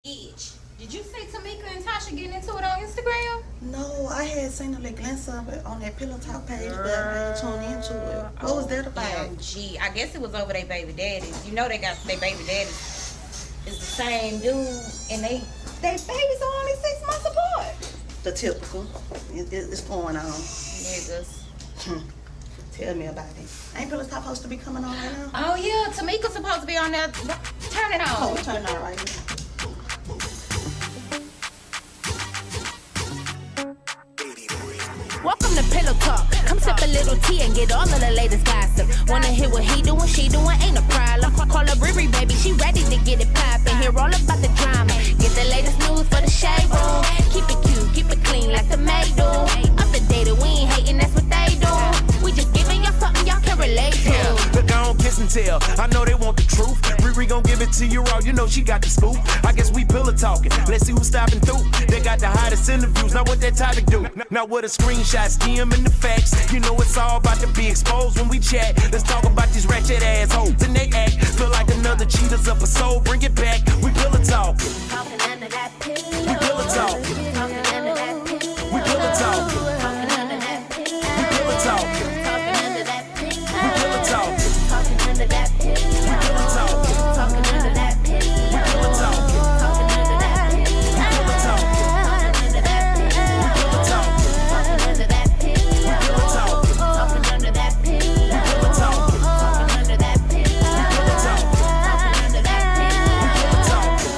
Itch. Did you see Tamika and Tasha getting into it on Instagram? No, I had seen a little glance of it on that Pillow Talk page, but I ain't tuned into it. What was that about? OMG. I guess it was over their baby daddies. You know they got their baby daddies. It's the same dude, and they babies are only 6 months apart. The typical. It's going on. Niggas. Tell me about it. Ain't Pillow Talk supposed to be coming on right now? Oh yeah, Tamika's supposed to be on there. Turn it Oh, on. we turn it on right now. Welcome to Pillow Talk. Come sip a little tea and get all of the latest gossip. Wanna hear what he doing, she doing, ain't a problem. Call her Riri, baby, she ready to get it poppin'. Hear all about the drama. Get the latest news for the shade room. Keep it cute, keep it clean like the maid do. Up to date, we ain't hating, that's what they do. We just giving y'all something y'all can relate to. Yeah, look, I don't kiss and tell. I know they want the truth. Riri gon' give it to you raw. You know she got the scoop. I guess we pillow talking. Let's see who's stopping through. They got the hottest interviews. Now what that topic do? Now what a screenshots, DM and the facts. You know it's all about to be exposed when we chat. Let's talk about these ratchet assholes and they act. Feel like another cheater's up a soul. Bring it back. We pillow talking. Talking under that pillow. We pillow talking. Talking under that pillow. We pillow talking. Talking under that pillow. We pillow talking. Talking under that pillow. We pillow talking. Talking under that pillow. We pillow talking. Talking under that pillow. We pillow talking. Talking under that pillow. We pillow talking. Talking under that pillow. We pillow talking. Talking under that pillow. We pillow talking. Talking under that pillow. We pillow talking. Talking under that pillow. We pillow talking. Talking under that pillow. We pillow talking.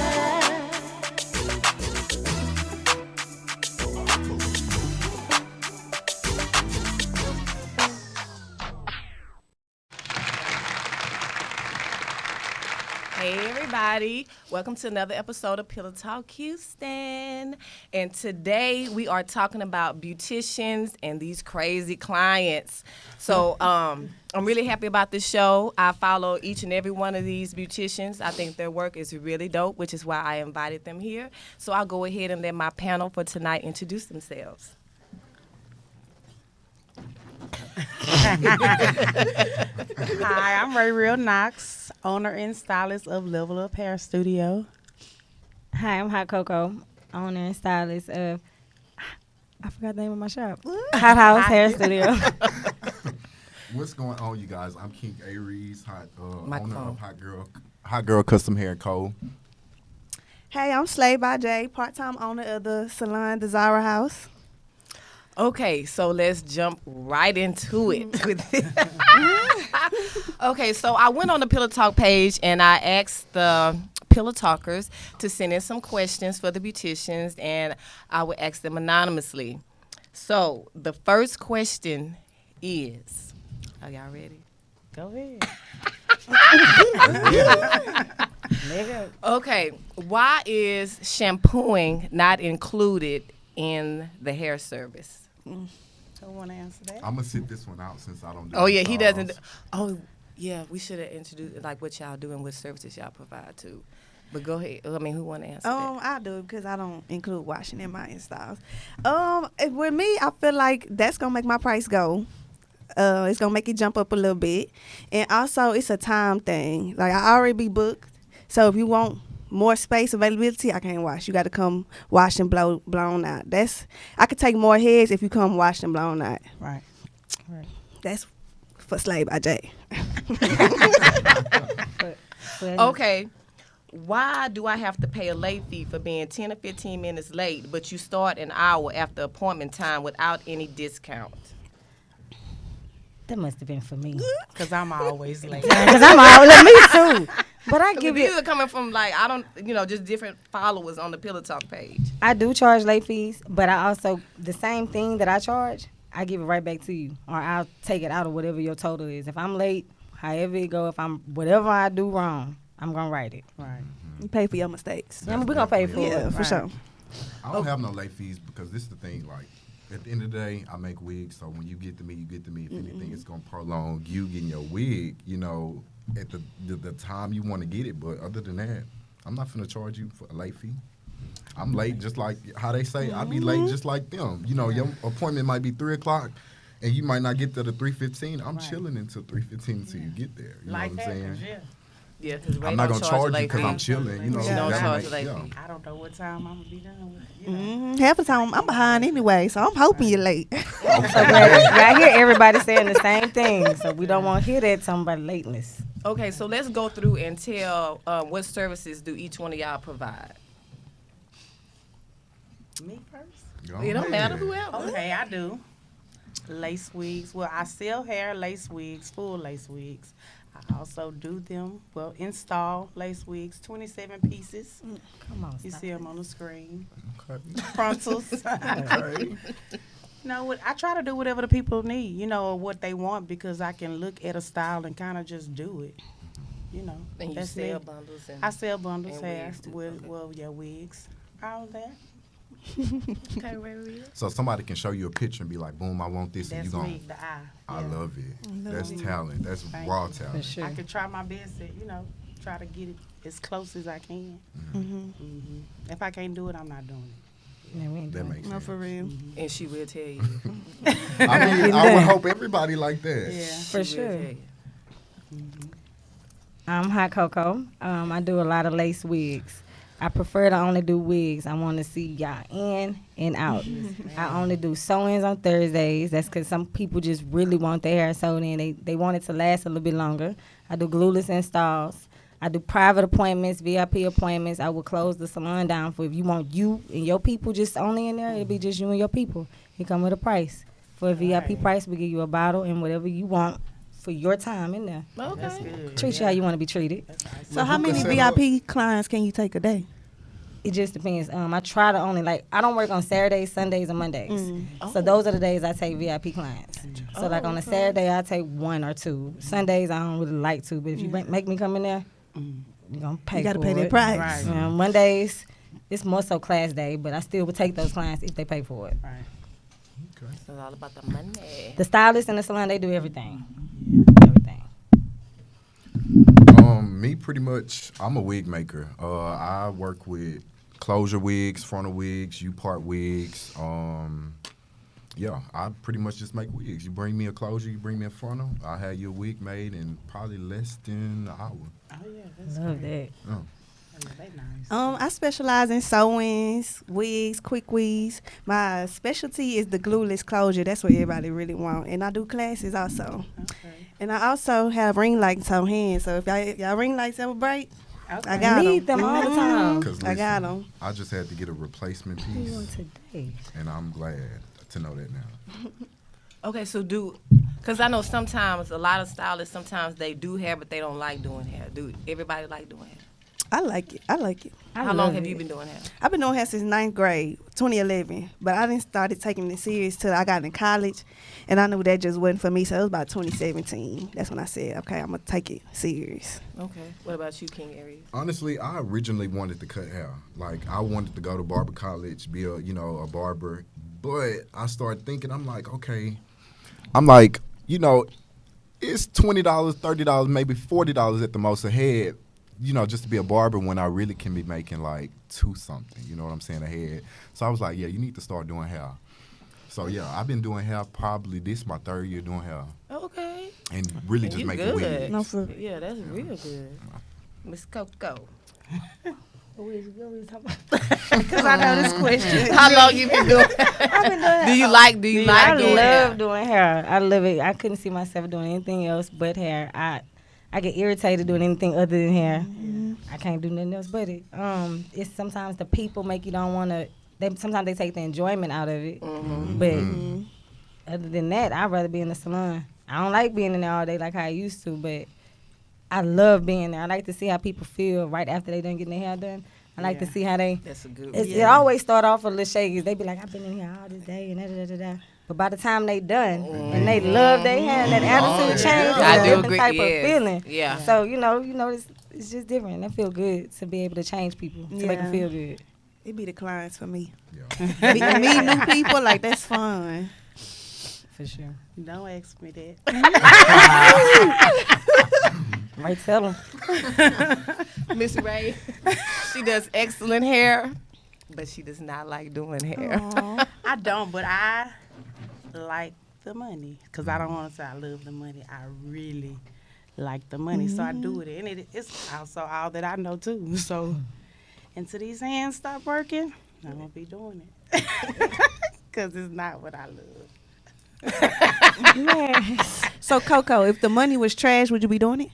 Hey everybody, welcome to another episode of Pillow Talk Houston. And today we are talking about beauticians and these crazy clients. So I'm really happy about this show. I follow each and every one of these beauticians. I think their work is really dope, which is why I invited them here. So I'll go ahead and let my panel for tonight introduce themselves. Hi, I'm Ray Real Knox, owner and stylist of Level Up Hair Studio. Hi, I'm Hot Coco, owner and stylist of, I forgot the name of my shop, Hot House Hair Studio. What's going on, you guys? I'm King Aries, owner Microphone. of Hot Girl Custom Hair Co. Hey, I'm Slay by Jay, part-time owner of the salon Desire House. Okay, so let's jump right into it. Okay, so I went on the Pillow Talk page and I asked the Pillow Talkers to send in some questions for the beauticians, and I would ask them anonymously. So the first question is, are y'all ready? Go ahead. Nigga. Okay, why is shampooing not included in the hair service? So want to answer that? I'm going to sit this one out since I don't do Oh yeah, he massages. doesn't. Oh yeah, we should have introduced like what y'all do and what services y'all provide too. But go ahead. I mean, who want to answer that? I do it because I don't include washing in my installs. With me, I feel like that's gonna make my price go. It's gonna make it jump up a little bit, and also it's a time thing. Like I already be booked, so if you want more space availability, I can't wash. You got to come wash and blown out. I could take more heads if you come wash and blown out. Right. That's for Slave by Jay. Okay. Why do I have to pay a late fee for being 10 or 15 minutes late, but you start an hour after appointment time without any discount? That must have been for me. Because I'm always late. Because I'm always, me too. But I If give these you, are coming from like, I don't, just different followers on the Pillow Talk page. I do charge late fees, but I also, the same thing that I charge, I give it right back to you. Or I'll take it out of whatever your total is. If I'm late, however it go, whatever I do wrong, I'm going to write it. Right. You pay for your mistakes. Yeah, we're going to pay for Yeah, it. for sure. I don't have no late fees because this is the thing. Like, at the end of the day, I make wigs, so when you get to me, you get to me. If anything, it's going to prolong you getting your wig, at the time you want to get it. But other than that, I'm not going to charge you for a late fee. I'm late just like how they say. I be late just like them. Your appointment might be 3 o'clock, and you might not get to the 3:15. I'm chilling until 3:15 until you get there. You know what I'm saying? Yeah. Yeah, because I'm not gonna charge you because I'm chilling. You know, She don't that charge make- late yeah. fee. I don't know what time I'm gonna be done with it. You know. Half the time I'm behind anyway, so I'm hoping you're late. I hear everybody saying the same thing, so we don't want to hear that talking about lateness. Okay, so let's go through and tell what services do each one of y'all provide. Me first? Go It don't matter ahead. whoever. Okay, I do. Lace wigs. Well, I sell hair lace wigs, full lace wigs. I also do them, install lace wigs, 27 pieces. Come on, You stop. see them on the screen. Okay. Frontals. Okay. You know what? I try to do whatever the people need, or what they want, because I can look at a style and kind of just do it. And you That's sell me. bundles and I sell bundles, and hair, wigs too, okay. wigs, all that. okay, Ray. So somebody can show you a picture and be like, boom, I want this, and That's you gon' me, the eye. I Yeah. love it. That's talent. That's Thank raw you. For talent. sure. I can try my best to, try to get it as close as I can. If I can't do it, I'm not doing it. Yeah, we ain't That doing makes No, sense. for real. And she will tell you. I mean, I would hope everybody like that. Yeah. For She will sure. tell you. I'm Hot Coco. I do a lot of lace wigs. I prefer to only do wigs. I want to see y'all in and out. I only do sew-ins on Thursdays. That's because some people just really want their hair sewed in. They want it to last a little bit longer. I do glueless installs. I do private appointments, VIP appointments. I will close the salon down for if you want you and your people just only in there. It'll be just you and your people. It come with a price. For a VIP Right. price, we give you a bottle and whatever you want for your time in there. That's Okay. good. Treat you how you want to be treated. That's nice. So how who can many set up? VIP clients can you take a day? It just depends. I try to only I don't work on Saturdays, Sundays, and Mondays. So those are the days I take VIP clients. So like on a Saturday I take 1 or 2. Sundays I don't really like to, but if you make me come in there, you're gonna pay. You got to for pay that it. price. Right. Mondays, it's more so class day, but I still would take those clients if they pay for it. Right. It's all about the money. The stylists in the salon, they do everything. Everything. Me pretty much, I'm a wig maker. I work with closure wigs, frontal wigs, U-part wigs. Yeah, I pretty much just make wigs. You bring me a closure, you bring me a frontal, I have your wig made in probably less than an hour. Oh, yeah. That's Love great. that. They nice. I specialize in sew-ins, wigs, quick wigs. My specialty is the glueless closure. That's what everybody really want. And I do classes also. Okay. And I also have ring lights on hand. So if y'all ring lights ever break, Okay. I got Need them all the time. 'Cause I got listen, 'em. I just had to get a replacement What you want piece, today? and I'm glad to know that now. Okay, so because I know sometimes a lot of stylists, sometimes they do hair, but they don't like doing hair. Do everybody like doing hair? I like it. I like it. I How long love have you it. been doing hair? I've been doing hair since 9th grade, 2011. But I didn't started taking it serious till I got in college. And I knew that just wasn't for me. So it was about 2017. That's when I said, okay, I'm going to take it serious. Okay. What about you, King Aries? Honestly, I originally wanted to cut hair. Like, I wanted to go to barber college, be a barber. But I started thinking, I'm like, okay. I'm like, it's $20, $30, maybe $40 at the most a head, just to be a barber when I really can be making like $2-something, you know what I'm saying, a head. So I was like, yeah, you need to start doing hair. So yeah, I've been doing hair probably this my 3rd year doing hair. Okay. And really And just you making good. wigs. No, for Yeah, that's real good. Miss Coco. Because I know this question. How long you been doing? Do you like I doing love hair? doing hair. I love it. I couldn't see myself doing anything else but hair. I get irritated doing anything other than hair. I can't do nothing else but it. It's sometimes the people make you don't want to. Sometimes they take the enjoyment out of it. But other than that, I'd rather be in the salon. I don't like being in there all day like how I used to, but I love being there. I like to see how people feel right after they done getting their hair done. I like to see how they. That's a good It always start off a little shaky. They be like, I've been in here all this day and da-da-da-da-da. But by the time they done and they love their hair and that attitude change, I it's do a different agree, type yes. of feeling. Yeah. So, it's just different. It feel good to be able to change people, to make them Yeah. feel good. it be the clients for me. Yeah. Meet new people, like, that's fun. For sure. Don't ask me that. Right, tell them. Miss Ray, she does excellent hair, but she does not like doing hair. I don't, but I like the money. Because I don't want to say I love the money. I really like the money, so I do it. And it's also all that I know too. So until these hands stop working, I'm gonna be doing it because it's not what I love. Yes. So Coco, if the money was trash, would you be doing it?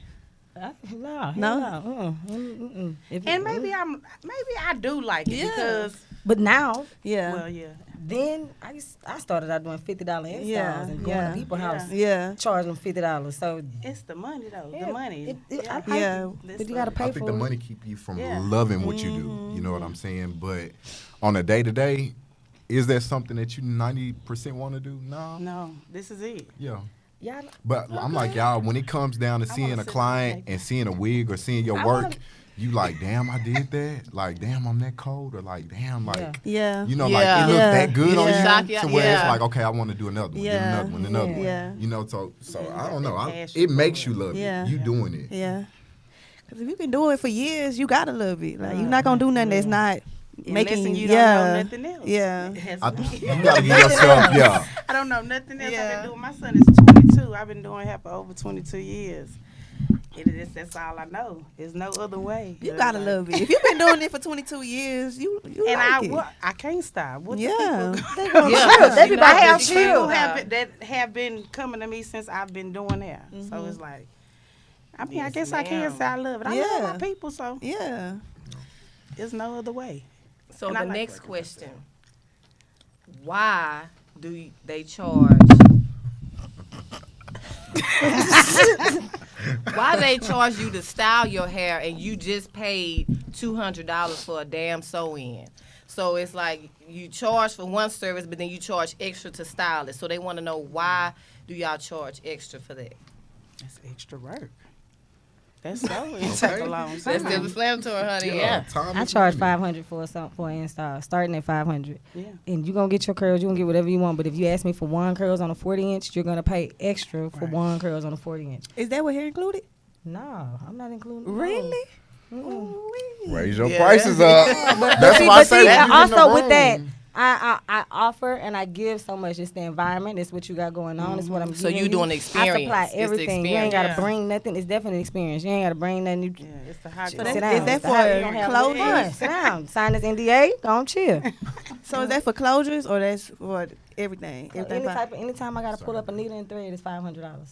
No. And maybe I do like it because But now, Yeah. well, yeah. then I started out doing $50 installs and going to people's house, Yeah. charging them $50. So It's the money though. yeah, The money. I pay Yeah. for it, but you got to pay I for think it. the money keep you from Yeah. loving what you do. You know what I'm saying? But on a day to day, is that something that you 90% want to do? No. No, this is it. Yeah. Y'all, But I'm like y'all, when it comes down to seeing wanna a sit client down and and seeing a wig or seeing your I work, wanna- you like, damn, I did that. Like, damn, I'm that cold, or like, damn, like, Yeah. Yeah. you know, Yeah. like it looks Yeah. that good on Yeah. Shock you ya, to where it's yeah. like, okay, I want to do another one, Yeah. another one, another one. Yeah. You know, so Yeah, I don't know. that passion It for makes it. you love Yeah. it. You doing it. Yeah. Because if you been doing it for years, you gotta love it. Like you're not gonna do nothing that's not making Unless you yeah. don't know nothing else. Yeah. It has I, to be- you gotta give yourself, yeah. I don't know nothing else. Yeah. I've been doing. My son is 22. I've been doing hair for over 22 years. That's all I know. There's no other way. You It's gotta like- love it. If you've been doing it for 22 years, you And like it. I can't stop. What Yeah. the people Yeah. They be You by know, half but people chill. that have been coming to me since I've been doing hair. So it's like, I mean, I Yes, guess I can ma'am. say I love it. I Yeah. love my people, so Yeah. there's no other way. So And I the like next working question: why do they charge? Why they charge you to style your hair and you just paid $200 for a damn sew-in? So it's like you charge for one service, but then you charge extra to style it. So they want to know, why do y'all charge extra for that? That's extra work. That's so it take a long time. That's self-explanatory, honey. Yeah. Time I is charge money. $500 for an install, starting at $500. Yeah. And you're going to get your curls, you're going to get whatever you want. But if you ask me for one curls on a 40-inch, you're going to pay extra for Right. one curls on a 40-inch. Is that what hair included? No, I'm not including Really? Raise your Yeah. prices up. That's why I say when you in the also with that, room. I offer and I give so much. It's the environment. It's what you got going on. It's what I'm So giving you doing the experience. I supply It's the everything. You ain't got to experience. bring nothing. It's definitely an experience. You ain't got to bring nothing. You, Yeah, it's the hot So girl. that's- sit down. is that It's the hot- you don't for have clothing? fun. Sit down. Sign this NDA. Go on, chill. So is that for closures or that's for everything? Anytime I got to pull up a needle and thread, it's $500.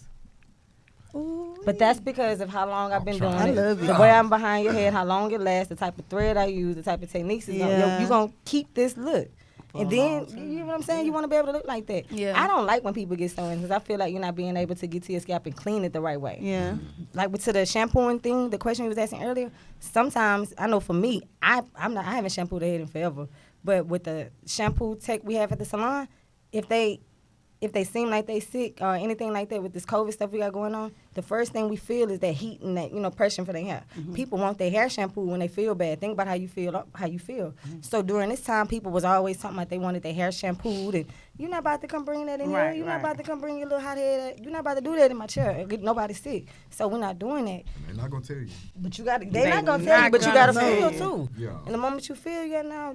Ooh. But that's because of how long I've been doing I it. love it. The way I'm behind your head, how long it lasts, the type of thread I use, the type of techniques. Yeah. You're going to keep this look. For And a then, long time. you know what I'm saying? You want to be able to look like that. Yeah. I don't like when people get sewing because I feel like you're not being able to get to your scalp and clean it the right way. Yeah. Like to the shampooing thing, the question you was asking earlier, sometimes, I know for me, I haven't shampooed the head in forever, but with the shampoo tech we have at the salon, if they seem like they sick or anything like that with this COVID stuff we got going on, the first thing we feel is that heat and that, pressure for their hair. People want their hair shampoo when they feel bad. Think about how you feel. So during this time, people was always talking about they wanted their hair shampooed, and you're not about to come bring that in here. Right, You're right. not about to come bring your little hot head. You're not about to do that in my chair. and get nobody sick. So we're not doing that. They're not gonna tell you. But you got to. They They're not gonna tell you, not but you gonna gotta tell feel you. too. Yeah. And the moment you feel, you got now.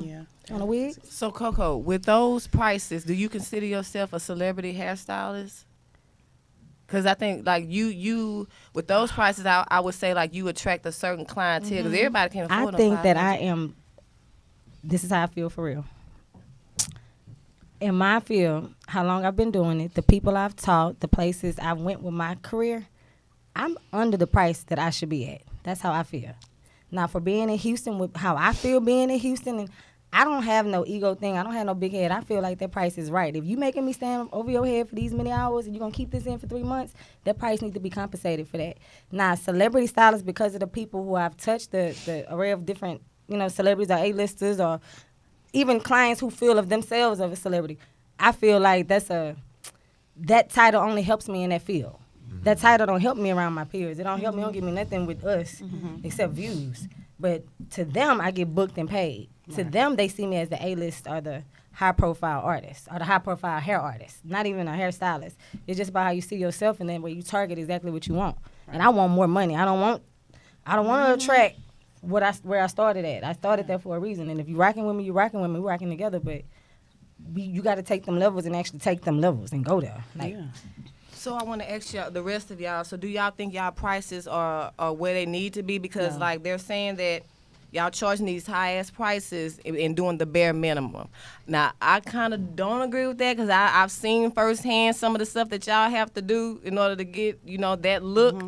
Yeah. On a wig. So Coco, with those prices, do you consider yourself a celebrity hairstylist? Because I think like you with those prices, I would say like you attract a certain clientele because everybody can afford I them think that I 500. am. This is how I feel for real. In my field, how long I've been doing it, the people I've taught, the places I went with my career, I'm under the price that I should be at. That's how I feel. Now, for being in Houston, with how I feel being in Houston, and I don't have no ego thing. I don't have no big head. I feel like that price is right. If you making me stand over your head for these many hours and you're going to keep this in for 3 months, that price needs to be compensated for that. Now, celebrity stylists, because of the people who I've touched, the array of different, celebrities or A-listers or even clients who feel of themselves of a celebrity, I feel like that title only helps me in that field. That title don't help me around my peers. It don't help me. Don't give me nothing with us except views. But to them, I get booked and paid. To them, they see me as the A-list or the high-profile artist or the high-profile hair artist, not even a hairstylist. It's just about how you see yourself and then where you target exactly what you want. And I want more money. I don't want to attract where I started at. I started there for a reason. And if you're rocking with me, you're rocking with me. We're rocking together. But you got to take them levels and actually take them levels and go there. Like, So I want to ask y'all, the rest of y'all, so do y'all think y'all prices are where they need to be? Because, like, they're saying that y'all charging these high-ass prices and doing the bare minimum. Now, I kind of don't agree with that because I've seen firsthand some of the stuff that y'all have to do in order to get, you know, that look.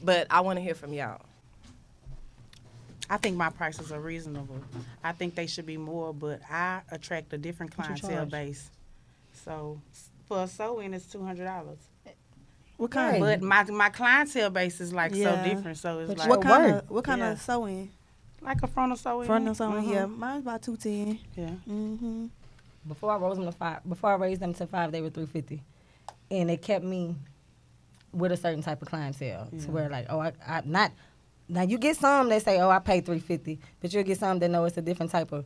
But I want to hear from y'all. I think my prices are reasonable. I think they should be more, but I attract a different clientele base. So for a sew-in, it's $200. What kind? But my clientele base is like so different. So it's like what kind of sewing? like a frontal sewing. Frontal sewing, yeah. Mine's about $210. Yeah. Before I raised them to 5, they were $350, and it kept me with a certain type of clientele to where like, I not. Now you get some that say, I paid $350, but you'll get some that know it's a different type of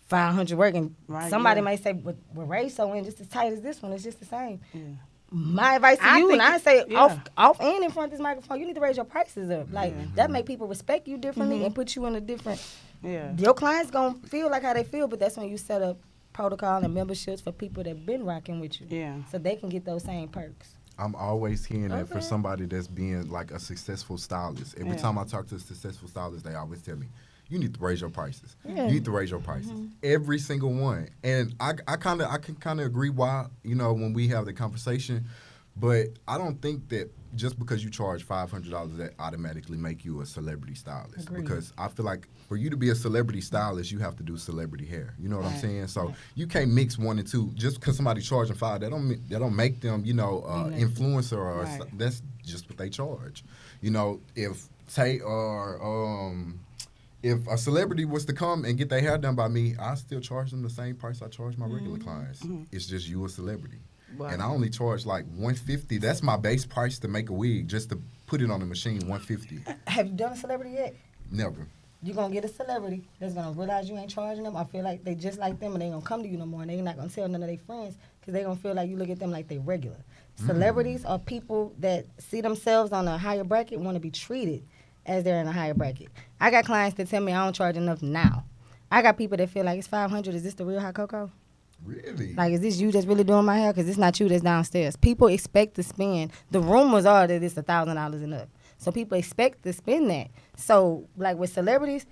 500 working. Right, somebody may say, well, raised sewing just as tight as this one. It's just the same. Yeah. My advice to you, and I say off and in front of this microphone, you need to raise your prices up. Like that make people respect you differently and put you in a different. Yeah. Your clients gonna feel like how they feel, but that's when you set up protocol and memberships for people that been rocking with you. Yeah. So they can get those same perks. I'm always hearing that for somebody that's being like a successful stylist. Every time I talk to a successful stylist, they always tell me, you need to raise your prices. You need to raise your prices. Every single one. And I can kind of agree why, when we have the conversation, but I don't think that just because you charge $500 that automatically make you a celebrity stylist. Agreed. Because I feel like for you to be a celebrity stylist, you have to do celebrity hair. You know what I'm saying? So you can't mix one and two. Just because somebody charging $5, that don't make them, influencer or that's just what they charge. If a celebrity was to come and get their hair done by me, I still charge them the same price I charge my regular clients. It's just you a celebrity. Wow. And I only charge like $150. That's my base price to make a wig, just to put it on the machine, $150. Have you done a celebrity yet? Never. You're going to get a celebrity that's going to realize you ain't charging them. I feel like they just like them and they ain't going to come to you no more. And they not going to tell none of their friends because they going to feel like you look at them like they regular. Celebrities are people that see themselves on a higher bracket, want to be treated as they're in a higher bracket. I got clients that tell me I don't charge enough now. I got people that feel like it's $500. Is this the real hot cocoa? Really? Like, is this you that's really doing my hair? Because it's not you that's downstairs. People expect to spend. The rumors are that it's $1,000 and up. So people expect to spend that. So, like with celebrities,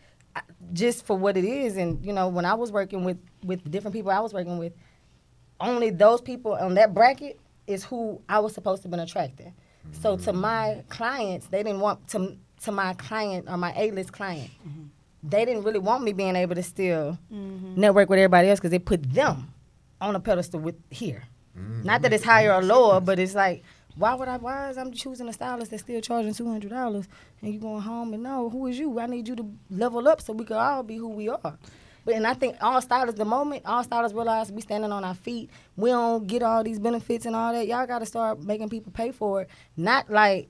just for what it is, and, when I was working with the different people I was working with, only those people on that bracket is who I was supposed to have been attracting. So to my clients, they didn't want to my client or my A-list client, they didn't really want me being able to still network with everybody else because they put them on a pedestal with here. Not that it's higher or lower, but it's like, why is I'm choosing a stylist that's still charging $200 and you going home and no, who is you? I need you to level up so we can all be who we are. And I think all stylists, the moment all stylists realize we standing on our feet, we don't get all these benefits and all that, y'all got to start making people pay for it. Not like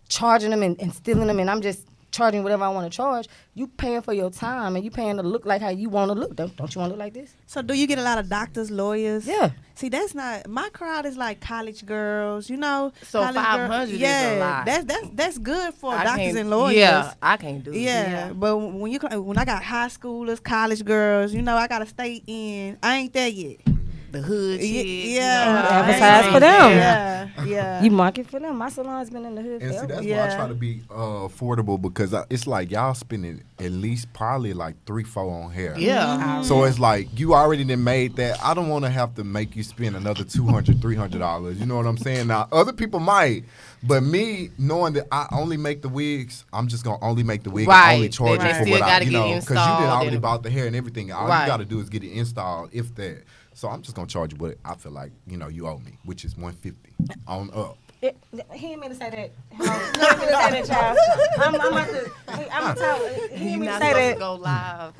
charging them and stealing them and I'm just charging whatever I want to charge. You paying for your time and you paying to look like how you want to look. Don't you want to look like this? So do you get a lot of doctors, lawyers? Yeah. See, that's not, my crowd is like college girls, So college 500 is a lot. That's good for doctors and lawyers. Yeah, I can't do it. Yeah, but when I got high schoolers, college girls, I got to stay in. I ain't there yet. The hood shit. Yeah. Advertise for them. Yeah. You market for them. My salon's been in the hood and forever. See, that's why I try to be affordable because it's like y'all spending at least probably like $3-4 on hair. Yeah. So it's like you already done made that. I don't want to have to make you spend another $200-$300. You know what I'm saying? Now other people might, but me knowing that I only make the wigs, I'm just gonna only make the wig and only charge you for what I because you did already bought the hair and everying. All you got to do is get it installed, if that. So I'm just gonna charge you what I feel like you owe me, which is $150 on up. He ain't mean to say that. He ain't mean to say that, child. I'm about to. I'm talking. He ain't mean to say that. Go live.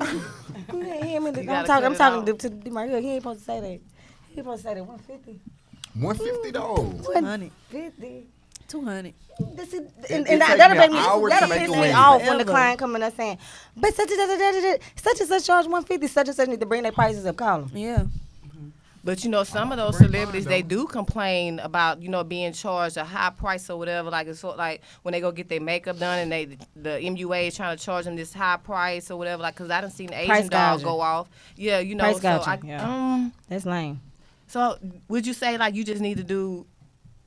He ain't mean to. I'm talking to my girl. He ain't supposed to say that. He supposed to say that $150. $150 though. $150. $200. And that'll piss me off when the client come in and saying, but such and such charge $150. Such and such need to bring their prices up. Call them. Yeah. But some of those celebrities, they do complain about being charged a high price or whatever. Like it's like when they go get their makeup done and the MUA is trying to charge them this high price or whatever. Like because I done seen Asian doll go off. Yeah, Price gouging. That's lame. So would you say like you just need to do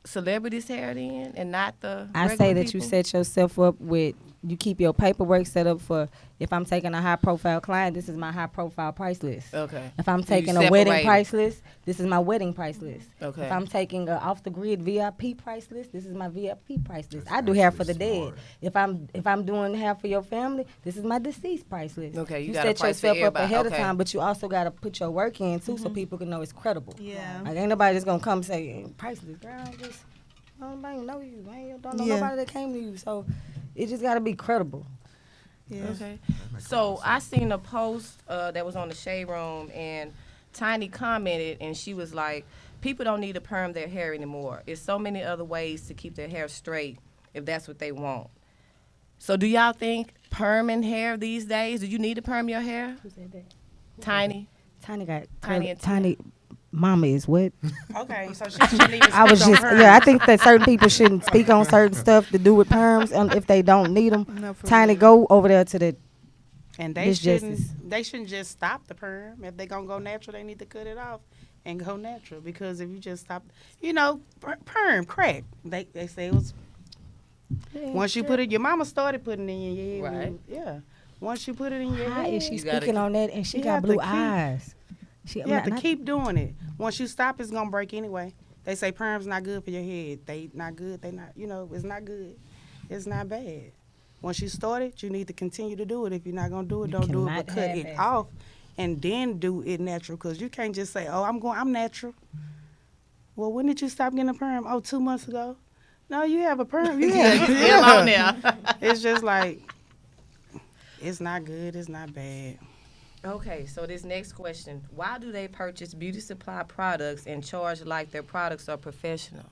celebrities' hair then, and not the I regular say that people? you set yourself up with, you keep your paperwork set up for, if I'm taking a high profile client, this is my high profile price list. Okay. If I'm So you taking a wedding separate it. price list, this is my wedding price list. Okay. If I'm taking a off the grid VIP price list, this is my VIP price list. I do hair for the dead. If I'm doing hair for your family, this is my deceased price list. Okay, you you gotta set price for yourself up everybody. ahead of Okay. time, but you also gotta put your work in too, so people can know it's credible. Yeah. Like ain't nobody just gonna come and say priceless, girl. Nobody know you. I don't know Yeah. nobody that came to you. So it just gotta be credible. Yeah. Okay. So I seen a post that was on the Shade Room, and Tiny commented, and she was like, people don't need to perm their hair anymore. There's so many other ways to keep their hair straight if that's what they want. So do y'all think perming hair these days, do you need to perm your hair? Who said that? Tiny? Tiny got Tiny and Tiny. Mama is what? Okay, so she shouldn't even I was speak on just her. yeah. I think that certain people shouldn't speak on certain stuff to do with perms, and if they don't need them, No, for Tiny, real. go over there to the. And they Miss shouldn't. Justice. They shouldn't just stop the perm. If they gonna go natural, they need to cut it off and go natural. Because if you just stop, perm crack. They say it was. Once you put it, your mama started putting it in your head. Right. Yeah. Once you put it in your How head, is she You gotta speaking on that? And she you got have to blue keep- eyes. She, you have to keep doing it. Once you stop, it's gonna break anyway. They say perm's not good for your head. They not good. They not. It's not good. It's not bad. Once you start it, you need to continue to do it. If you're not gonna do it, You don't do it. cannot But cut it half-ass it. off, and then do it natural. Cause you can't just say, "Oh, I'm natural." Well, when did you stop getting a perm? Oh, 2 months ago. No, you have a perm. Yeah, you still on there. It's just like, it's not good. It's not bad. Okay, so this next question. Why do they purchase beauty supply products and charge like their products are professional?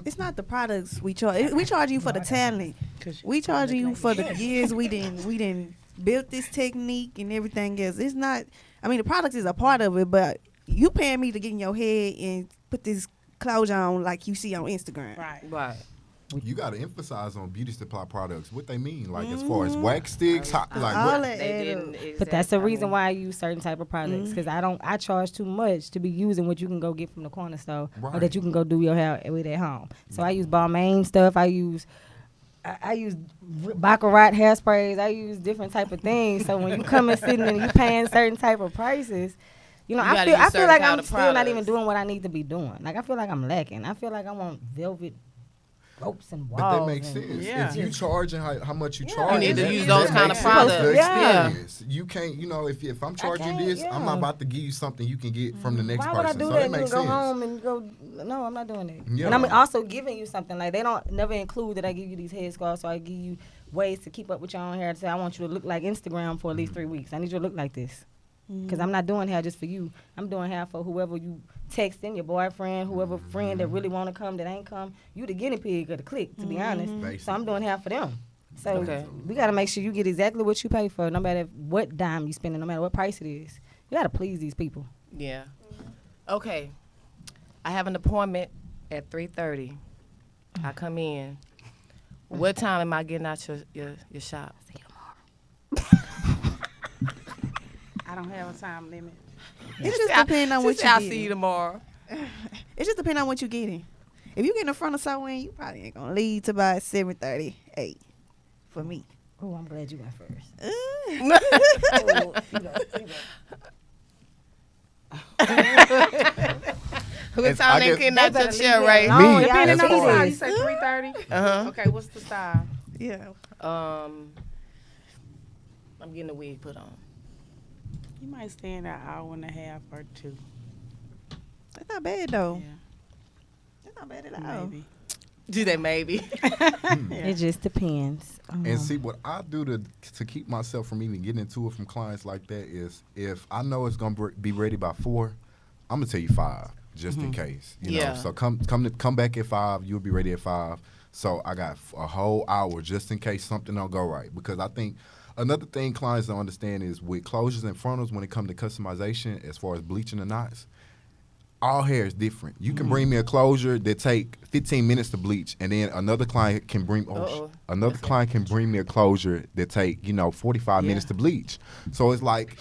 It's not the products we charge. We charge you for the talent. We charge you for the years we didn't build this technique and everything else. It's not. I mean, the product is a part of it, but you paying me to get in your head and put this clothes on like you see on Instagram. Right. Right. You got to emphasize on beauty supply products. What they mean, like as far as wax sticks, like All what? that They add didn't. up. But that's the exact- I reason mean, why I use certain type of products, because I charge too much to be using what you can go get from the corner store or Right. that you can go do your hair with at home. So I use Balmain stuff. I use Baccarat hairsprays. I use different type of things. So when you come and sitting and you paying certain type of prices, You I gotta feel use like certain I'm kind of still not even products. doing what I need to be doing. Like I feel like I'm lacking. I feel like I want velvet ropes and walls. But that makes and- sense. Yeah. If you charging how much you Yeah. charge, You need to that- use that those kind of makes sense. products. The Yeah. experience. You can't, if I'm charging can't, this, yeah. I'm not about to give you something you can get from the next Why would I person. do So that that and then makes go sense. home and go? No, I'm not doing that. Yeah. And I'm also giving you something. Like they don't never include that I give you these head scarves, so I give you ways to keep up with your own hair. To say I want you to look like Instagram for at least 3 weeks. I need you to look like this. Because I'm not doing hair just for you. I'm doing hair for whoever you texting, your boyfriend, whoever friend that really want to come that ain't come. You the guinea pig of the clique, to be honest. So I'm doing hair for them. So Okay. we got to make sure you get exactly what you pay for, no matter what dime you spending, no matter what price it is. You got to please these people. Yeah. Okay. I have an appointment at 3:30. I come in. What time am I getting out your shop? I don't have a time limit. It just depends on what you I'll getting. see you tomorrow. It just depends on what you getting. If you get in front of someone, you probably ain't gonna leave to about 7:30, 8 for me. Oh, I'm glad you went first. What It's- time I they guess- getting out They your better chair, leave right? it alone. Me, Y'all that's see far. You this. say 3:30? Uh-huh. Okay, what's the style? Yeah. I'm getting a wig put on. You might stay in an hour and a half or two. That's not bad though. Yeah, That's not bad at all. maybe. Do they maybe? It just depends. And see, what I do to keep myself from even getting into it from clients like that is, if I know it's gonna be ready by 4, I'm gonna tell you 5, just in case. You Yeah. know, so come back at 5. You'll be ready at 5. So I got a whole hour just in case something don't go right. Because I think another thing clients don't understand is with closures and frontals, when it comes to customization, as far as bleaching the knots, all hair is different. You can bring me a closure that take 15 minutes to bleach, and then another client can bring me a closure that take 45 minutes to bleach. So it's like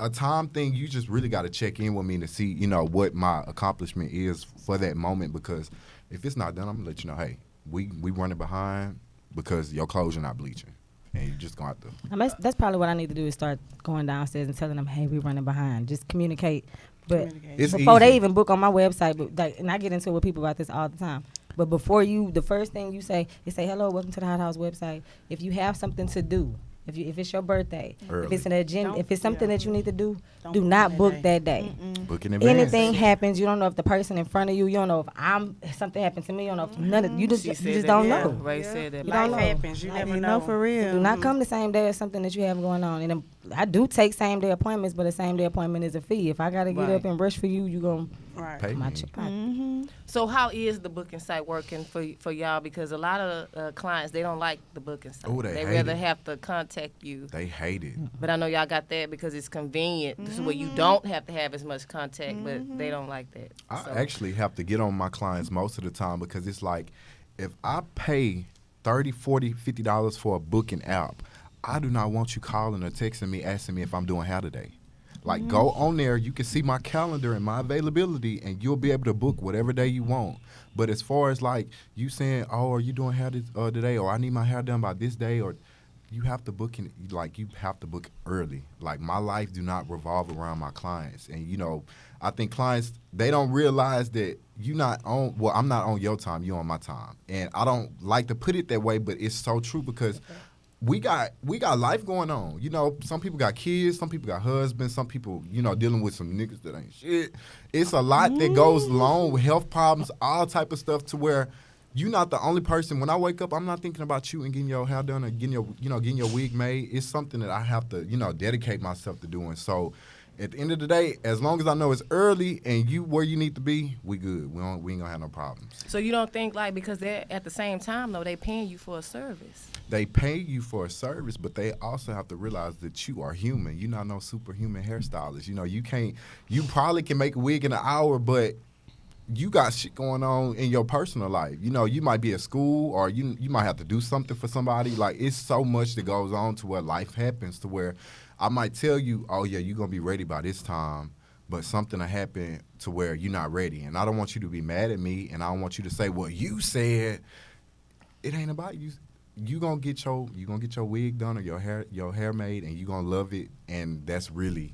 a time thing. You just really got to check in with me to see, you know, what my accomplishment is for that moment. Because if it's not done, I'm gonna let you know. Hey, we running behind because your clothes are not bleaching, and you just gonna have to. I mean, that's probably what I need to do is start going downstairs and telling them, hey, we running behind. Just communicate. But It's before easy. they even book on my website, but like, and I get into it with people about this all the time. But before the first thing you say is say, hello, welcome to the Hot House website. If you have something to do, if it's your birthday, Early. if it's an agenda, if it's something that you need to do, Don't do book not that book day. that day. Book in advance. Anything happens, you don't know if the person in front of you, you don't know if something happened to me, you don't know if none of you just don't know. Ray said that. You don't Life know. happens. You Like, never You know. know, for real. Do not come the same day as something that you have going on. And I do take same day appointments, but a same day appointment is a fee. If I gotta get Right. up and rush for you, you gonna Right. Pay come out me. your pocket. Mm-hmm. So how is the booking site working for y'all? Because a lot of clients, they don't like the booking site. Oh, they hate rather it. have to contact you. They hate it. But I know y'all got that because it's convenient. This is where you don't have to have as much contact, but they don't like that. I So- actually have to get on my clients most of the time because it's like if I pay $30, $40, $50 for a booking app, I do not want you calling or texting me asking me if I'm doing hair today. Like, go on there. You can see my calendar and my availability, and you'll be able to book whatever day you want. But as far as, like, you saying, oh, are you doing hair today, or I need my hair done by this day, or you have to book you have to book early. Like, my life do not revolve around my clients. And, you know, I think clients, they don't realize that I'm not on your time, you're on my time. And I don't like to put it that way, but it's so true because we got life going on. You know, some people got kids, some people got husbands, some people, you know, dealing with some niggas that ain't shit. It's a lot that goes along with health problems, all type of stuff to where you're not the only person. When I wake up, I'm not thinking about you and getting your hair done or getting your wig made. It's something that I have to, you know, dedicate myself to doing. So at the end of the day, as long as I know it's early and you where you need to be, we good. We ain't gonna have no problems. So you don't think like because they're at the same time though they paying you for a service. They pay you for a service, but they also have to realize that you are human. You're not no superhuman hairstylist. You know, you probably can make a wig in an hour, but you got shit going on in your personal life. You know, you might be at school or you might have to do something for somebody. Like, it's so much that goes on to where life happens to where I might tell you, oh, yeah, you're going to be ready by this time, but something will happen to where you're not ready. And I don't want you to be mad at me, and I don't want you to say, well, you said it ain't about you. You gonna get your wig done or your hair made, and you gonna love it, and that's really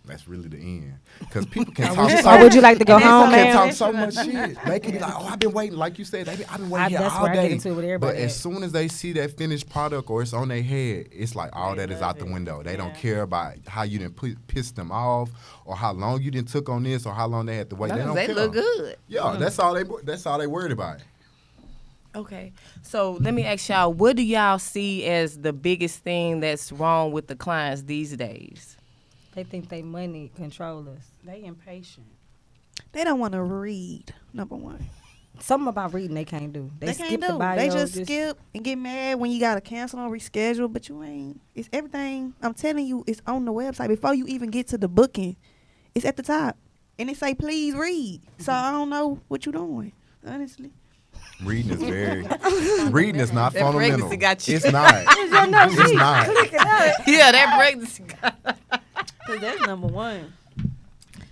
the end. Because people can talk. Or would you like to go home, People can man? talk so much shit. They can be like, "Oh, I've been waiting," like you said. I've been waiting here That's all where I get day. into it with But everybody as at. soon as they see that finished product or it's on their head, it's like all that is out the window. They don't care about how you didn't piss them off or how long you didn't took on this or how long they had to wait. They don't They care. look good. Yeah, that's all they worried about. Okay, so let me ask y'all, what do y'all see as the biggest thing that's wrong with the clients these days? They think they money control us. They impatient. They don't want to read, number one. Something about reading they can't do. They They skip can't the do. bio. They just skip and get mad when you got to cancel or reschedule, but you ain't. It's everything. I'm telling you, it's on the website. Before you even get to the booking, it's at the top. And it say, please read. So I don't know what you're doing, honestly. Reading is not That fundamental. pregnancy got you. It's not. It's not. Yeah, that pregnancy. Because that's number one.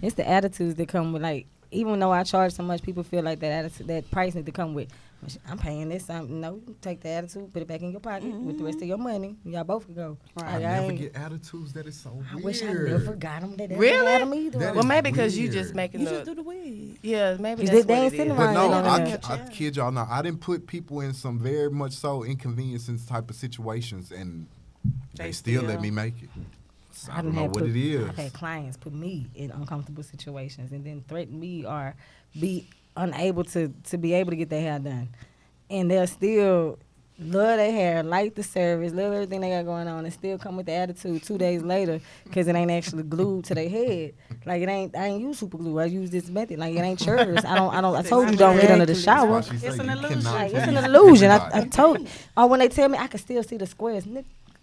It's the attitudes that come with, like, even though I charge so much, people feel like that attitude, that price need to come with, I'm paying this something. No, you take the attitude, put it back in your pocket with the rest of your money. Y'all both can go. I never get attitudes. That is so weird. I wish I never got them. They never Really? had them either. That Well, is maybe because you weird. just making You the just do the wig. yeah, maybe They that's what ain't it sitting is. But around. no, Ain't I kid y'all not. I didn't put people in some very much so inconveniencing type of situations, and they still let me make it. So I don't know what it is. I've had clients put me in uncomfortable situations and then threaten me or be unable to be able to get their hair done. And they'll still love their hair, like the service, love everything they got going on, and still come with the attitude 2 days later because it ain't actually glued to their head. Like, I ain't use super glue. I use this method. Like, it ain't yours. I told you don't get under the shower. It's an illusion. Like, it's an illusion. I told. Or when they tell me I can still see the squares.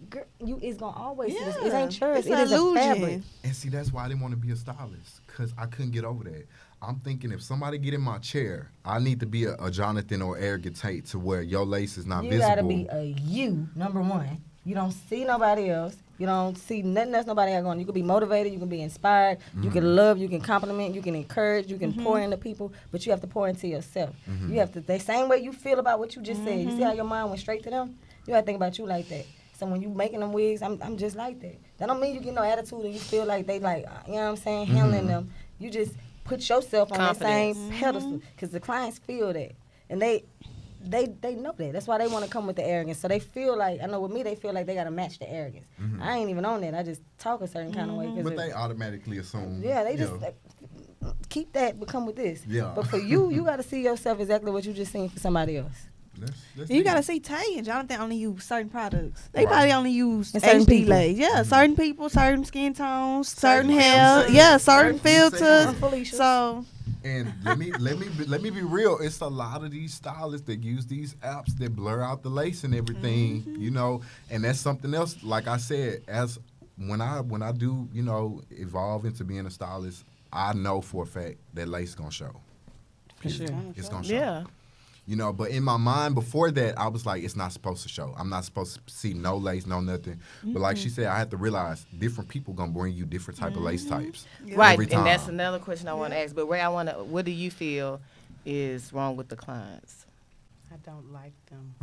Girl, it's gonna always see this. It ain't yours. It's It an is a illusion. fabric. And see, that's why I didn't want to be a stylist, because I couldn't get over that. I'm thinking if somebody get in my chair, I need to be a Jonathan or Eric Tate to where your lace is not You visible. gotta be a you, number one. You don't see nobody else. You don't see nothing else nobody got going. You can be motivated, you can be inspired, you can love, you can compliment, you can encourage, you can pour into people, but you have to pour into yourself. You have to, the same way you feel about what you just said. You see how your mind went straight to them? You have to think about you like that. So when you making them wigs, I'm just like that. That don't mean you get no attitude and you feel like they like, you know what I'm saying, handling them. You just put yourself on that same pedestal because the clients feel that. And they know that. That's why they want to come with the arrogance. So they feel like, I know with me, they feel like they got to match the arrogance. I ain't even on that. I just talk a certain kind of way. But they automatically assume. Yeah, they just keep that, but come with this. Yeah. But for you, you got to see yourself exactly what you just seen for somebody else. You gotta see Tay and Jonathan only use certain products. They probably only use certain HD people. lace. Yeah, certain people, certain skin tones, certain hair. Yeah, certain filters. So. And let me be real. It's a lot of these stylists that use these apps that blur out the lace and everything, you know. And that's something else. Like I said, as when I do, you know, evolve into being a stylist, I know for a fact that lace gonna show. For sure. It's gonna show. Yeah. You know, but in my mind before that, I was like, it's not supposed to show. I'm not supposed to see no lace, no nothing. But like she said, I had to realize different people gonna bring you different type of lace types. Right, every time. and that's another question I want to ask. But Ray, what do you feel is wrong with the clients? I don't like them.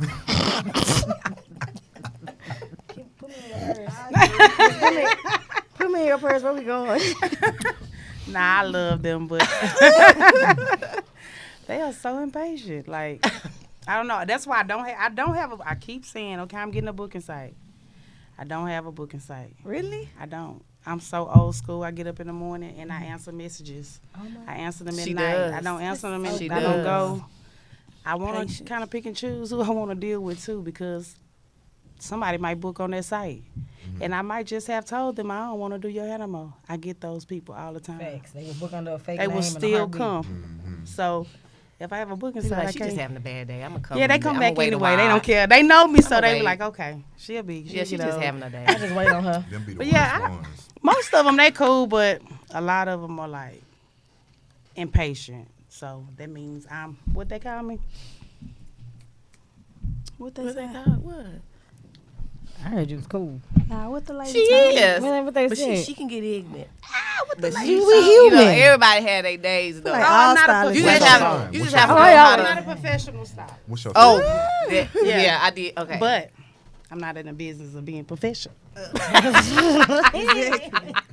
Put me in your purse. Where we going? Nah, I love them, but they are so impatient. Like, I don't know. That's why I don't have I keep saying, okay, I'm getting a booking site. I don't have a booking site. Really? I don't. I'm so old school. I get up in the morning and I answer messages. I answer them at night. Does. I don't answer them. I She don't does. go. I want to kind of pick and choose who I want to deal with too, because somebody might book on that site. And I might just have told them I don't want to do your hair no more. I get those people all the time. Facts. They will book under a fake They name will and a still heartbeat. come. So if I have a booking People site, like, I she can't. just having a bad day. I'm gonna come. Yeah, they come I'ma back wait a anyway. They while. don't care. They know me, so I'ma they wait. be like, okay, she'll be. Yeah, she just having a day. I just wait on her. Them be the But worst yeah, ones. most of them they cool, but a lot of them are like impatient. So that means I'm what they call me. What they say? What? I heard you was cool. Nah, what the lady? She told me? is. What they But said? she can get ignorant. But But she she, we you know, human. everybody had their days though. Like Oh, all I'm not a stylists. You What's just your have sign? you What's just have to your know sign? how I'm not a to. professional style. What's your Oh, sign? yeah, I did. Okay, But I'm not in the business of being professional.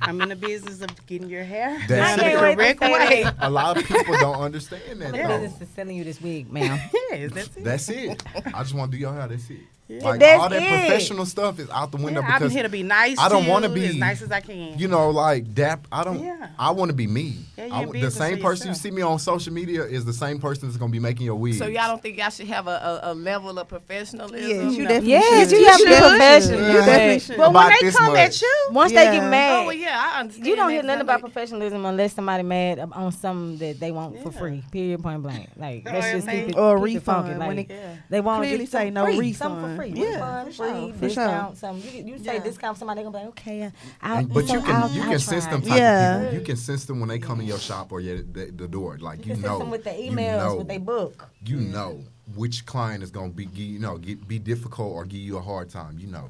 I'm in the business of getting your hair That's done it. the correct way. A lot of people don't understand that The though. business is selling you this wig, ma'am. Yes, that's it. That's it. I just want to do your hair. That's it. Yeah. Like That's all that it. professional stuff is out the window Yeah, I'm because here to be nice. I don't to wanna you, be, as nice as I can. you know, like that. I don't. Yeah. I want to be me. Yeah, you I, in the business same for person you yourself. see me on social media is the same person that's gonna be making your wigs. So y'all don't think y'all should have a level of professionalism? Yes, you No. definitely Yes, should. you have to be should. professional. You definitely should. But when About they this come much. at you, Once Yeah. they get mad, Oh well, yeah, I understand. you don't hear that. nothing about professionalism unless somebody mad on something that they want for free. Period. Point blank. Like Oh, let's yeah, just they- keep it Or a keep it funky. refund Like, when it yeah. they want to clearly get say something no free, something for refund. free. Yeah, Refund, for sure, free, for discount, something. You say Yeah. discount, somebody gonna be like, okay, But you can sense them type Yeah. of people. You can sense them when they come in your shop or the door. Like You can know. send them with the you emails, know, with they book. You know which client is gonna be be difficult or give you a hard time. You know.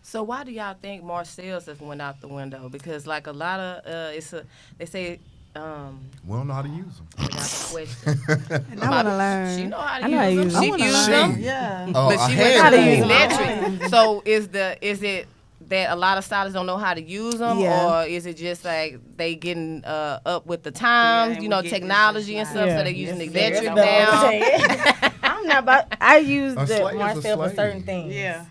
So why do y'all think more sales have went out the window? Because like a lot of they say We don't know how to use them. I got a question. And I want to learn. She know how to I know how to use use them. them. She I wanna used learn. them, Yeah. but a she went handful. to the handful. electric. So is it that a lot of stylists don't know how to use them, Yeah. or is it just like they getting up with the times, and you we know, get technology and this stuff, Yeah. so they using Yes, electric yes. now? I'm not about. I use A the slave is a Marcel for slave. certain things. Yeah.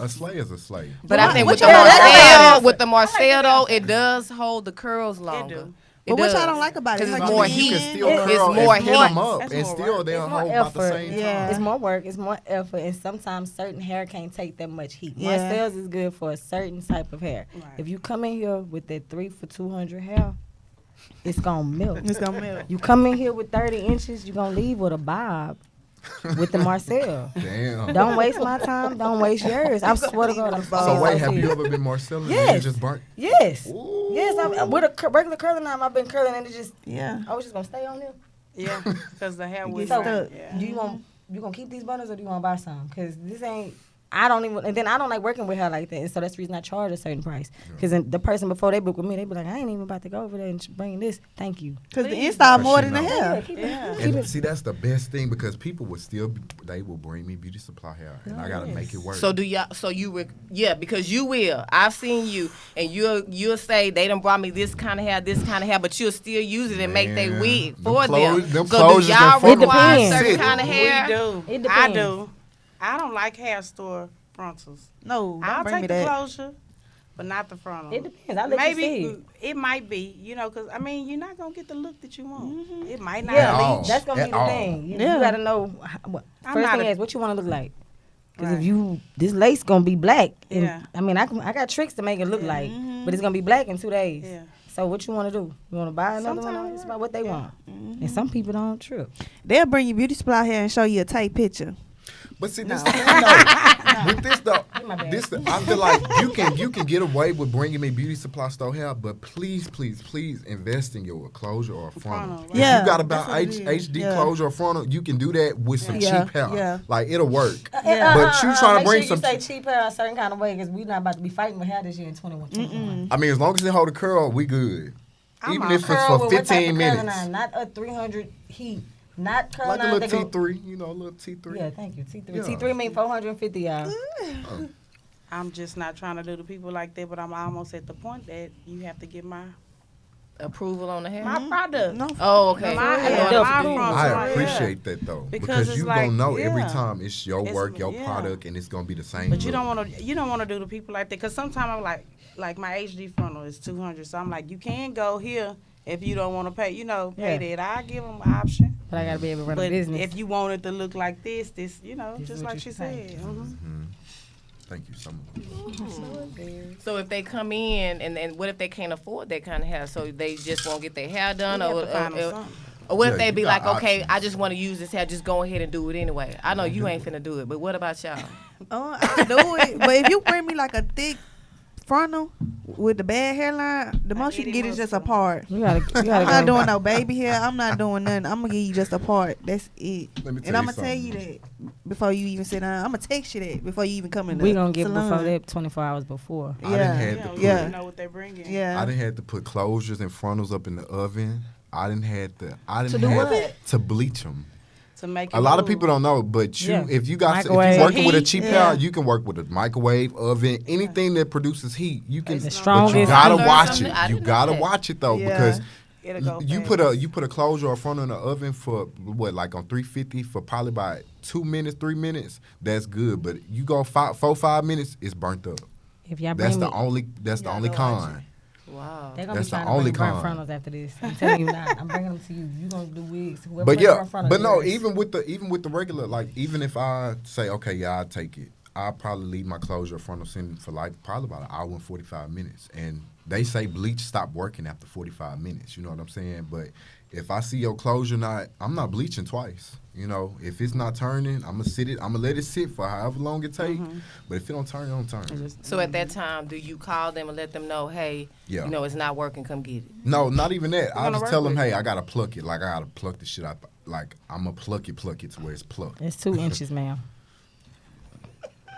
A slave is a slave. But I think What with the y'all like Marcel, though, it does hold the curls longer. do. It But what y'all does. don't like about it? 'Cause Like it's more you heat. You can still It's curl more and pin heat. them up, That's and more still work. they'll It's more hold about the effort. same time. Yeah. It's more work. It's more effort, and sometimes certain hair can't take that much heat. Yeah. Marcel's is good for a certain type of hair. Right. If you come in here with that 3 for 200 hair, it's gonna melt. It's gonna melt. You come in here with 30 inches, you're gonna leave with a bob with the Marcel. Damn. Don't waste my time. Don't waste yours. I swear to God. I'm So wait, have you serious. ever been Marcelling and Yes. you just burnt? Yes. Ooh. Yes. I'm with a regular curling knife. I've been curling and it just. Yeah. I was just gonna stay on there. Yeah, because the hair was So, right. Yeah. do you gonna keep these bundles or do you want to buy some? Cause this ain't I don't even, and then I don't like working with her like that. And so that's the reason I charge a certain price. Because the person before they book with me, they be like, I ain't even about to go over there and bring this. Thank you. Because the install more than the know. hair. And see, that's the best thing because people will still, they will bring me beauty supply hair, and I gotta make it work. So do y'all? So you would, yeah, because you will. I've seen you, and you'll say they done brought me this kind of hair, but you'll still use it and make their wig for them. Them So do y'all closures require depends. certain kind of hair? We do. It depends. I do. I don't like hair store frontals. No, I'll don't bring me take the that. closure, but not the frontal. It depends. I'll let Maybe you see. it might be, because I mean, you're not gonna get the look that you want. It might not Yeah, all. bleach. that's going to be At the all. thing. You Yeah. got to know. I'm First not thing a- is, what you want to look like. Because Right. if this lace going to be black. And, Yeah. I mean, I got tricks to make it look like, but it's going to be black in 2 days. Yeah. So what you want to do? You want to buy another one? Sometimes, It's about what they yeah. want. And some people don't trip. They'll bring you beauty supply hair and show you a tight picture. But see, this the thing though. With this though, my bad. I feel like you can get away with bringing me beauty supply store hair, but please invest in your closure or frontal. Frontal, If right. Yeah, you got about that's what it is. HD Yeah. closure or frontal, you can do that with some Yeah. cheap hair. Yeah. Like it'll work. Yeah. But you trying to bring make some. sure you say cheap hair a certain kind of way because we're not about to be fighting with hair this year in 21. I mean, as long as it hold a curl, we good. I'm Even on if it's Curl for with what type 15 of curling minutes, iron? Not a 300 heat. Not curl like a iron little that go- T3, a little T3. Yeah, thank you. T3. Yeah. T3 mean 450, y'all. I'm just not trying to do the people like that, but I'm almost at the point that you have to get my Approval on the hair? product. No. Oh, okay. My Yeah, hair, yeah. my frontal, I yeah. appreciate that though, Because because it's you like, gonna know every yeah. time it's your It's- work, your yeah. product, and it's gonna be the same. But you look. don't want to do the people like that because sometimes I'm like my HD frontal is 200, so I'm like you can go here if you don't want to pay. Pay that. I give them an option. But I got to be able to run But a business. if you want it to look like this, This just is like what she you pay. said. Thank you so much. So if they come in, and what if they can't afford that kind of hair? So they just won't get their hair done? You Or, have to find them or, something. or what if Yeah, they you be got like, okay, options. I just want to use this hair, just go ahead and do it anyway. I know you ain't finna do it, but what about y'all? I can do it. But if you bring me like a thick frontal with the bad hairline, the most you can get is just a part. you gotta I'm not go. doing no baby hair. I'm not doing nothing. I'm gonna give you just a part. That's it. Let me tell And I'm you gonna tell you that before you even sit down. I'm gonna text you that before you even come in. We the gonna get salon. before that 24 hours before. I done had to put, Yeah. You know what they bring in. Yeah. I done had to put closures and frontals up in the oven. I done had to. To do what? To bleach them. To make it A lot of move. people don't know, but Yeah. if you Microwave. working with a Heat. cheap Yeah. hair, you can work with a microwave oven, anything that produces heat. You can, The but strongest you gotta heat. watch Something- it. I You didn't know gotta that. watch it though, Yeah. because It'll go you fast. put a closure or front in the oven for what, like on 350 for probably about 2 minutes, 3 minutes. That's good, but you go 5 minutes, it's burnt up. If y'all That's bring the me, only. That's the only con. Wow. they're gonna that's be the trying only to bring burnt con. frontals after this. I'm telling you not. I'm bringing them to you. You gonna do wigs. Whoever But brings yeah, burnt frontals, but no, yours. even with the regular, like even if I say okay, yeah, I'll take it. I'll probably leave my closure frontal sitting for like probably about an hour and 45 minutes. And they say bleach stop working after 45 minutes. You know what I'm saying? But if I see your closure I'm not bleaching twice. If it's not turning, I'm gonna let it sit for however long it take. But if it don't turn, it don't turn. So at that time, do you call them and let them know, hey, Yeah. it's not working, come get it? No, not even that. I'll gonna just work tell them, with hey, I gotta pluck it. Like I gotta pluck the shit out. Like I'm gonna pluck it to where it's plucked. It's 2 inches, ma'am.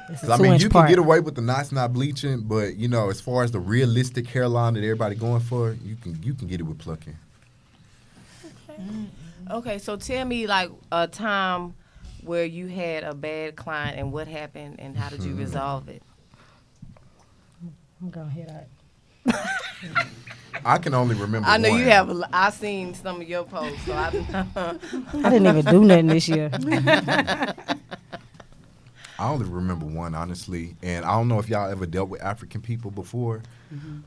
It's a 'Cause, I mean, 2-inch you part. can get away with the knots not bleaching, but as far as the realistic hairline that everybody going for, you can get it with plucking. Okay, so tell me like a time where you had a bad client and what happened and how did you resolve it? I'm gonna hit that. I can only remember. I know one. you have. I seen some of your posts, so I. I didn't even do nothing this year. I only remember one, honestly, and I don't know if y'all ever dealt with African people before,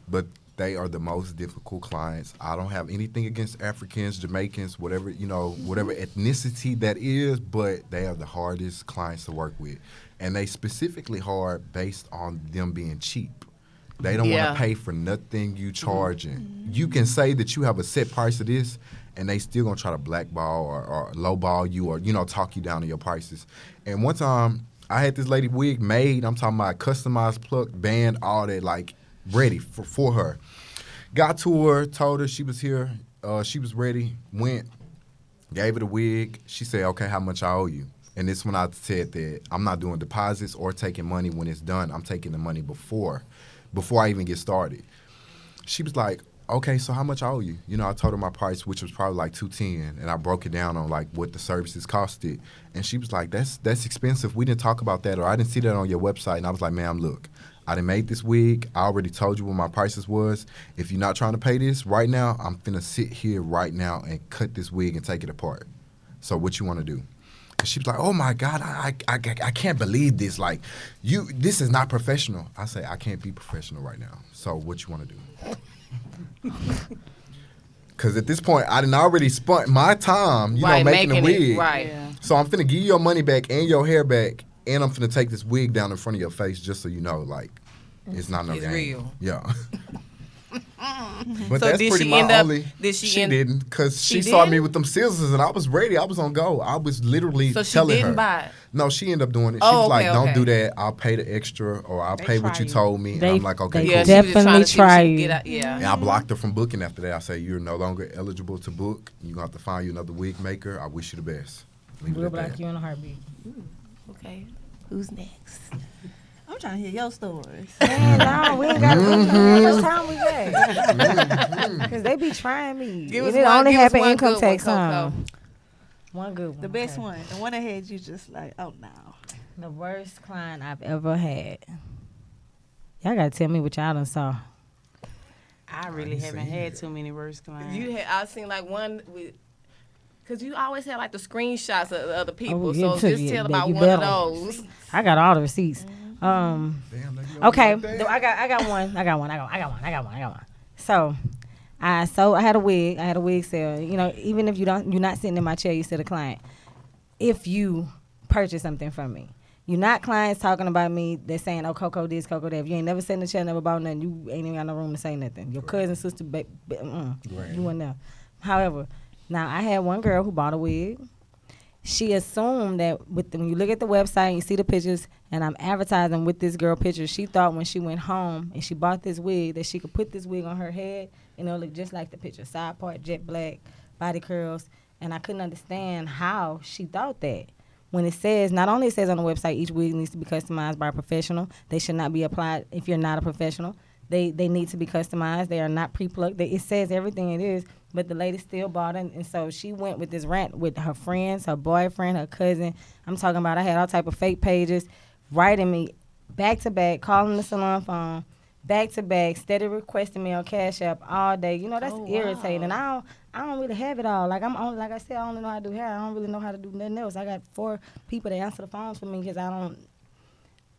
but they are the most difficult clients. I don't have anything against Africans, Jamaicans, whatever whatever ethnicity that is, but they are the hardest clients to work with, and they specifically hard based on them being cheap. They don't want to pay for nothing you charging. You can say that you have a set price of this, and they still gonna try to blackball or lowball you or talk you down to your prices. And one time, I had this lady wig made. I'm talking about customized, plucked, band, all that, like ready for her. Got to her, told her she was here, she was ready. Went, gave her the wig. She said, "Okay, how much I owe you?" And this when I said that I'm not doing deposits or taking money when it's done. I'm taking the money before I even get started. She was like, okay, so how much I owe you? You know, I told her my price, which was probably like $210, and I broke it down on like what the services costed. And she was like, that's expensive. We didn't talk about that, or I didn't see that on your website. And I was like, ma'am, look, I done made this wig. I already told you what my prices was. If you're not trying to pay this right now, I'm finna sit here right now and cut this wig and take it apart. So what you want to do? Cause she was like, oh my God, I can't believe this. Like, this is not professional. I say, I can't be professional right now. So what you want to do? Cause at this point, I done already spent my time, you know, making a wig. Right. Yeah. So I'm finna give you your money back and your hair back, and I'm finna take this wig down in front of your face just so you know, like, it's not no It's game. real. Yeah. But So that's did pretty she my end up- only. did she She end- didn't, because She she saw me didn't? with them scissors and I was ready. I was on go. I was literally So she telling didn't her. buy it? No, she ended up doing it. She Oh, was like, okay, "Don't okay. do that. I'll pay the extra, or I'll They pay what try you you. told me." And They- I'm like, "Okay, they Yeah, cool." she was just trying Definitely to see if she try could get you. out. Yeah. And I blocked her from booking after that. I said, "You're no longer eligible to book. You're gonna have to find you another wig maker. I wish you the best." Leave it We'll at block that. you in a heartbeat. Okay. Who's next? I'm trying to hear your stories. Man, no, we ain't got how much time we got? Because they be trying me. Give And us it one- only give us happen one income good one, tax Coco. time. One good one. The best okay. one. The one that had you just like, oh no. The worst client I've ever had. Y'all gotta tell me what y'all done saw. I really haven't had too many worst clients. You had, I seen like one with, cause you always have like the screenshots of the other people. Oh, So you took just it, tell but about you one of better. those. I got all the receipts. Damn, like you Okay, like that? I got one. I got one. So I had a wig. I had a wig sale. You know, even if you're not sitting in my chair, you still a client. If you purchase something from me, you're not clients talking about me. They're saying, "Oh, Coco this, Coco that." If you ain't never sat in the chair, never bought nothing, you ain't even got no room to say nothing. Your cousin, sister, you weren't there. However, now I had one girl who bought a wig. She assumed that when you look at the website and you see the pictures, and I'm advertising with this girl picture, she thought when she went home and she bought this wig that she could put this wig on her head and it'll look just like the picture. Side part, jet black, body curls. And I couldn't understand how she thought that. When it says, not only it says on the website, each wig needs to be customized by a professional. They should not be applied if you're not a professional. They need to be customized. They are not pre-plucked. It says everything it is, but the lady still bought it. And so she went with this rant with her friends, her boyfriend, her cousin. I'm talking about I had all type of fake pages writing me back to back, calling the salon phone, back to back, steady requesting me on Cash App all day. You know, that's irritating. And I don't really have it all. Like like I said, I only know how to do hair. I don't really know how to do nothing else. I got 4 people that answer the phones for me because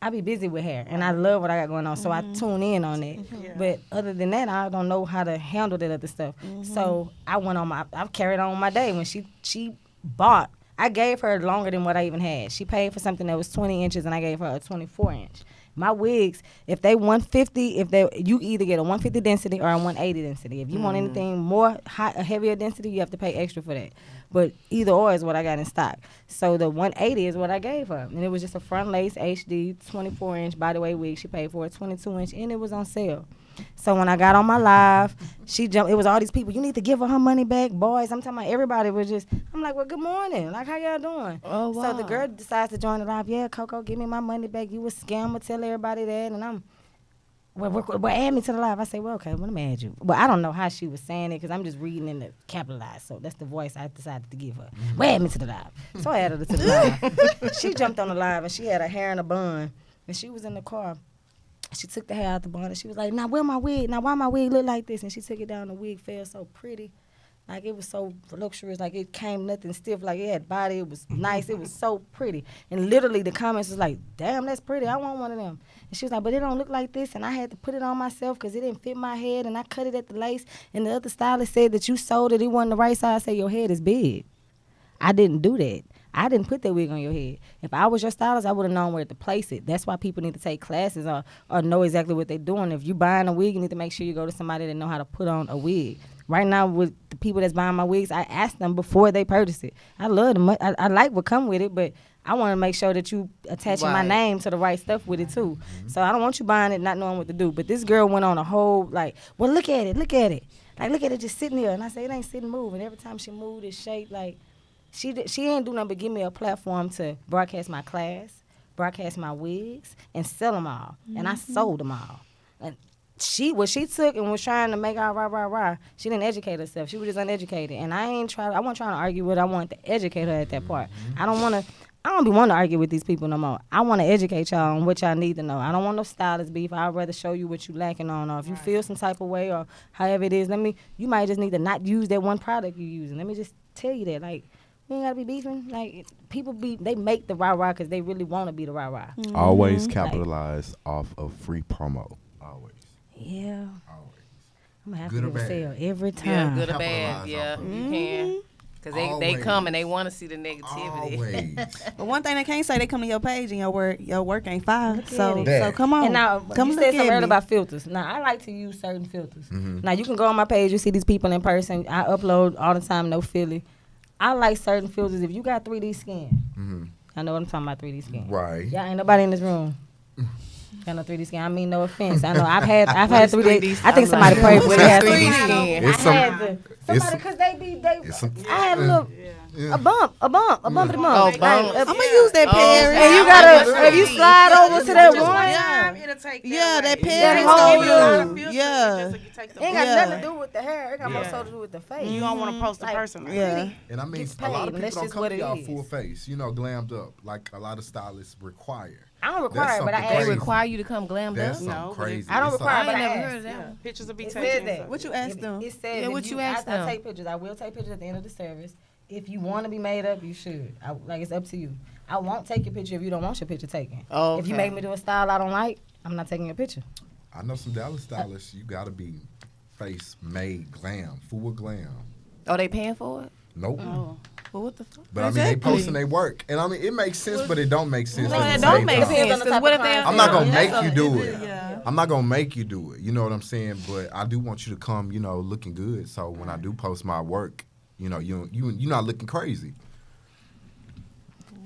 I be busy with hair, and I love what I got going on, so I tune in on it. Yeah. But other than that, I don't know how to handle that other stuff. So I've carried on my day. When she bought, I gave her longer than what I even had. She paid for something that was 20 inches, and I gave her a 24-inch. My wigs, if they 150, you either get a 150 density or a 180 density. If you want anything more a heavier density, you have to pay extra for that. But either or is what I got in stock. So the 180 is what I gave her. And it was just a front lace HD 24-inch bodyweight wig. She paid for a 22-inch, and it was on sale. So when I got on my live, she jumped. It was all these people. You need to give her money back, boys. I'm talking about everybody was just. I'm like, well, good morning. Like, how y'all doing? Oh, wow. So the girl decides to join the live. Yeah, Coco, give me my money back. You a scammer. Tell everybody that. And I'm, well, add me to the live. I say, well, okay, let me add you. But I don't know how she was saying it because I'm just reading in the capitalized. So that's the voice I decided to give her. Well, add me to the live. So I added her to the live. She jumped on the live and she had her hair in a bun. And she was in the car. She took the hair out the bun and she was like, now where my wig? Now why my wig look like this? And she took it down. The wig felt so pretty. Like it was so luxurious. Like it came nothing stiff. Like it had body. It was nice. It was so pretty. And literally the comments was like, damn, that's pretty. I want one of them. And she was like, but it don't look like this. And I had to put it on myself because it didn't fit my head. And I cut it at the lace. And the other stylist said that you sold it. It wasn't the right size. I said, your head is big. I didn't do that. I didn't put that wig on your head. If I was your stylist, I would have known where to place it. That's why people need to take classes or know exactly what they're doing. If you're buying a wig, you need to make sure you go to somebody that know how to put on a wig. Right now, with the people that's buying my wigs, I ask them before they purchase it. I love them. I like what come with it, but I want to make sure that you attaching my name to the right stuff with it, too. So I don't want you buying it not knowing what to do. But this girl went on a whole, like, well, look at it. Like, look at it just sitting here. And I say, it ain't sitting moving. Every time she moved, it shaped like... She ain't do nothing but give me a platform to broadcast my class, broadcast my wigs, and sell them all. And I sold them all. And what she took and was trying to make out rah, she didn't educate herself. She was just uneducated. And I wasn't trying to argue with her. I wanted to educate her at that part. I don't be wanting to argue with these people no more. I want to educate y'all on what y'all need to know. I don't want no stylist beef. I'd rather show you what you lacking on, or if you feel some type of way, or however it is. You might just need to not use that one product you're using. Let me just tell you that. Like, we ain't gotta be beefing. Like, people they make the rah because they really want to be the rah. Always capitalize off of free promo. Always. Yeah. Always. I'm gonna have Good to or get a bad? sale every time. Yeah, good or Capitalize bad. Yeah, off of you can. Because they Always. come and they want to see the negativity. Always. But one thing they can't say, they come to your page and your work ain't fire. So That. come on. And now, come you look said at something earlier me. about filters. Now, I like to use certain filters. Now, you can go on my page, you see these people in person. I upload all the time, no Philly. I like certain filters. If you got 3D skin, I know what I'm talking about, 3D skin. Right. Yeah, ain't nobody in this room got no 3D skin. I mean, no offense. I know I've had 3D. I think somebody prayed for What it. is 3D skin? It's Somebody, it's because they it's some. I had a little, a bump of the bump. Oh, bump. I'm gonna use that Perry. And you gotta, if you slide over to that one, Time, it'll take Yeah, that away. Perry That whole hold Filter, you. Yeah. just so you take the it ain't got Yeah. nothing to do with the hair. It got more so to do with the face. You don't want to post a Like, person. Yeah. And I mean, Gets a lot paid, of and that's people don't just come what to it y'all is. full face, glammed up, like a lot of stylists require. I don't That's require, but I something ask. They crazy. require you to come glammed That's up. something No, crazy. I don't It's require, something- but I never ask. heard of that. Yeah, pictures will be It taken. says that. What you asked them? It says Yeah, if what you asked I them? take pictures. I will take pictures at the end of the service. If you want to be made up, you should. Like, it's up to you. I won't take your picture if you don't want your picture taken. Oh, If you okay. make me do a style I don't like, I'm not taking your picture. I know some Dallas stylists. You gotta be face made glam, full glam. Oh, they paying for it? Nope. Oh. Well, what the fuck? But I mean, they posting their work, and I mean, it makes sense, but it don't make sense. No, at the it don't same make time. Depends sense. on the 'Cause type what of if they? client. I'm not gonna Yeah, make so you it do is, it. yeah. I'm not gonna make you do it. You know what I'm saying? But I do want you to come, looking good. So when I do post my work, you're not looking crazy.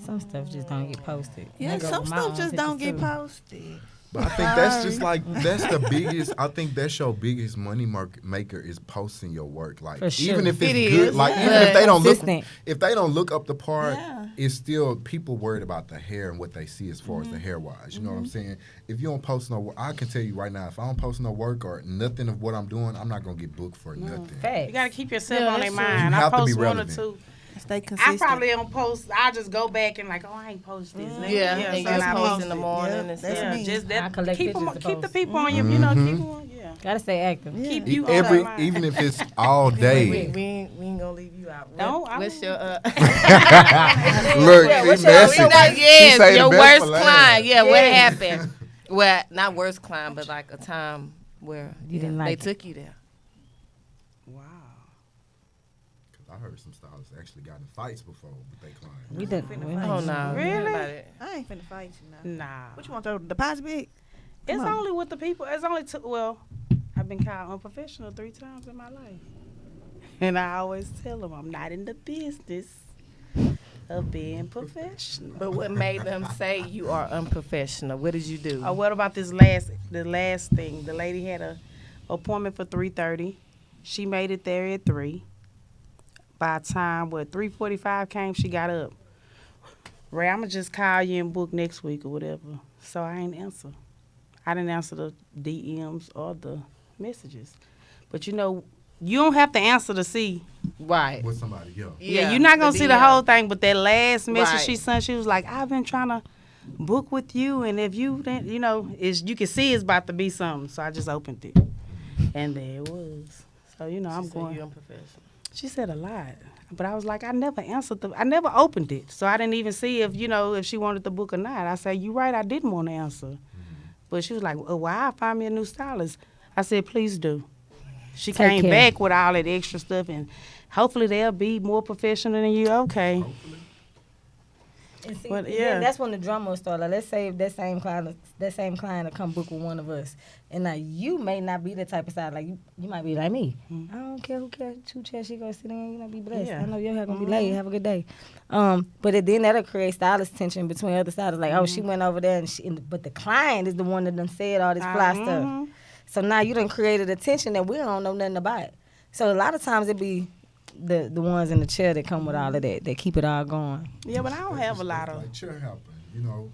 Some stuff just don't get posted. Yeah, That go some with my stuff own just don't pictures, get too. posted. But I think that's just like that's the biggest. I think that's your biggest money maker is posting your work. Like For sure. even if it's It good, is, like yeah. even if they don't look, Consistent. if they don't look up the part, Yeah. it's still people worried about the hair and what they see as far as the hair wise. You know what I'm saying? If you don't post no work, I can tell you right now, if I don't post no work or nothing of what I'm doing, I'm not gonna get booked for nothing. Facts. You gotta keep yourself Yeah, on their that's true. mind. You I have to be post one or relevant. two. Stay I consistent. probably don't post. I just go back and like, oh, I ain't post this. Yeah, and so just I post post in the it. morning Yeah, and that's stuff. Yeah, me. just I that. collect Keep pictures to keep the post. people on you. You know, keep them on. Yeah. Gotta stay active. Keep you on their mind. Even if it's all We day. ain't gonna leave you out. Don't, I What's your Look, what's she your- messy. She yes, say the your best worst for last. client. Yeah, what Yeah. happened? Well, not worst client, but like a time where You didn't like they it. took you there. Wow. I heard some stylists actually got in fights before with their clients. We did. Oh no, Really? I ain't finna fight you now. Nah. What you want to deposit big? It's Come on. only with the people. It's only two. Well, I've been called unprofessional 3 times in my life, and I always tell them I'm not in the business of being professional. But what made them say you are unprofessional? What did you do? Oh, what about the last thing? The lady had a appointment for 3:30. She made it there at 3. By the time 3:45 came, she got up. Ray, I'ma just call you and book next week or whatever. So I ain't answer. I didn't answer the DMs or the messages. But you don't have to answer to see. Right. With somebody else. Yeah, you're not gonna see the DM. whole thing. But that last message Right. she sent, she was like, "I've been trying to book with you, and if you didn't, you can see it's about to be something." So I just opened it, and there it was. So I'm She said going. you unprofessional. She said a lot, but I was like, I never answered I never opened it, so I didn't even see if she wanted the book or not. I said, "You right, I didn't want to answer," but she was like, "Oh, well, I find me a new stylist." I said, "Please do." She Take came care. back with all that extra stuff, and hopefully they'll be more professional than you. Okay. And see, But, and yeah. then that's when the drama will start. Like, let's say if that same client to come book with one of us, and now you may not be the type of style. Like you might be like me. I don't care who chairs she gonna sit in. Be blessed. Yeah. I know your hair gonna be laid. Have a good day. Then that'll create stylist tension between other stylists. Like, oh, she went over there, but the client is the one that done said all this fly stuff. So now you done created a tension that we don't know nothing about. So a lot of times it be the ones in the chair that come with all of that keep it all going. Yeah, but I don't have a lot of. Like chair hopping, you know.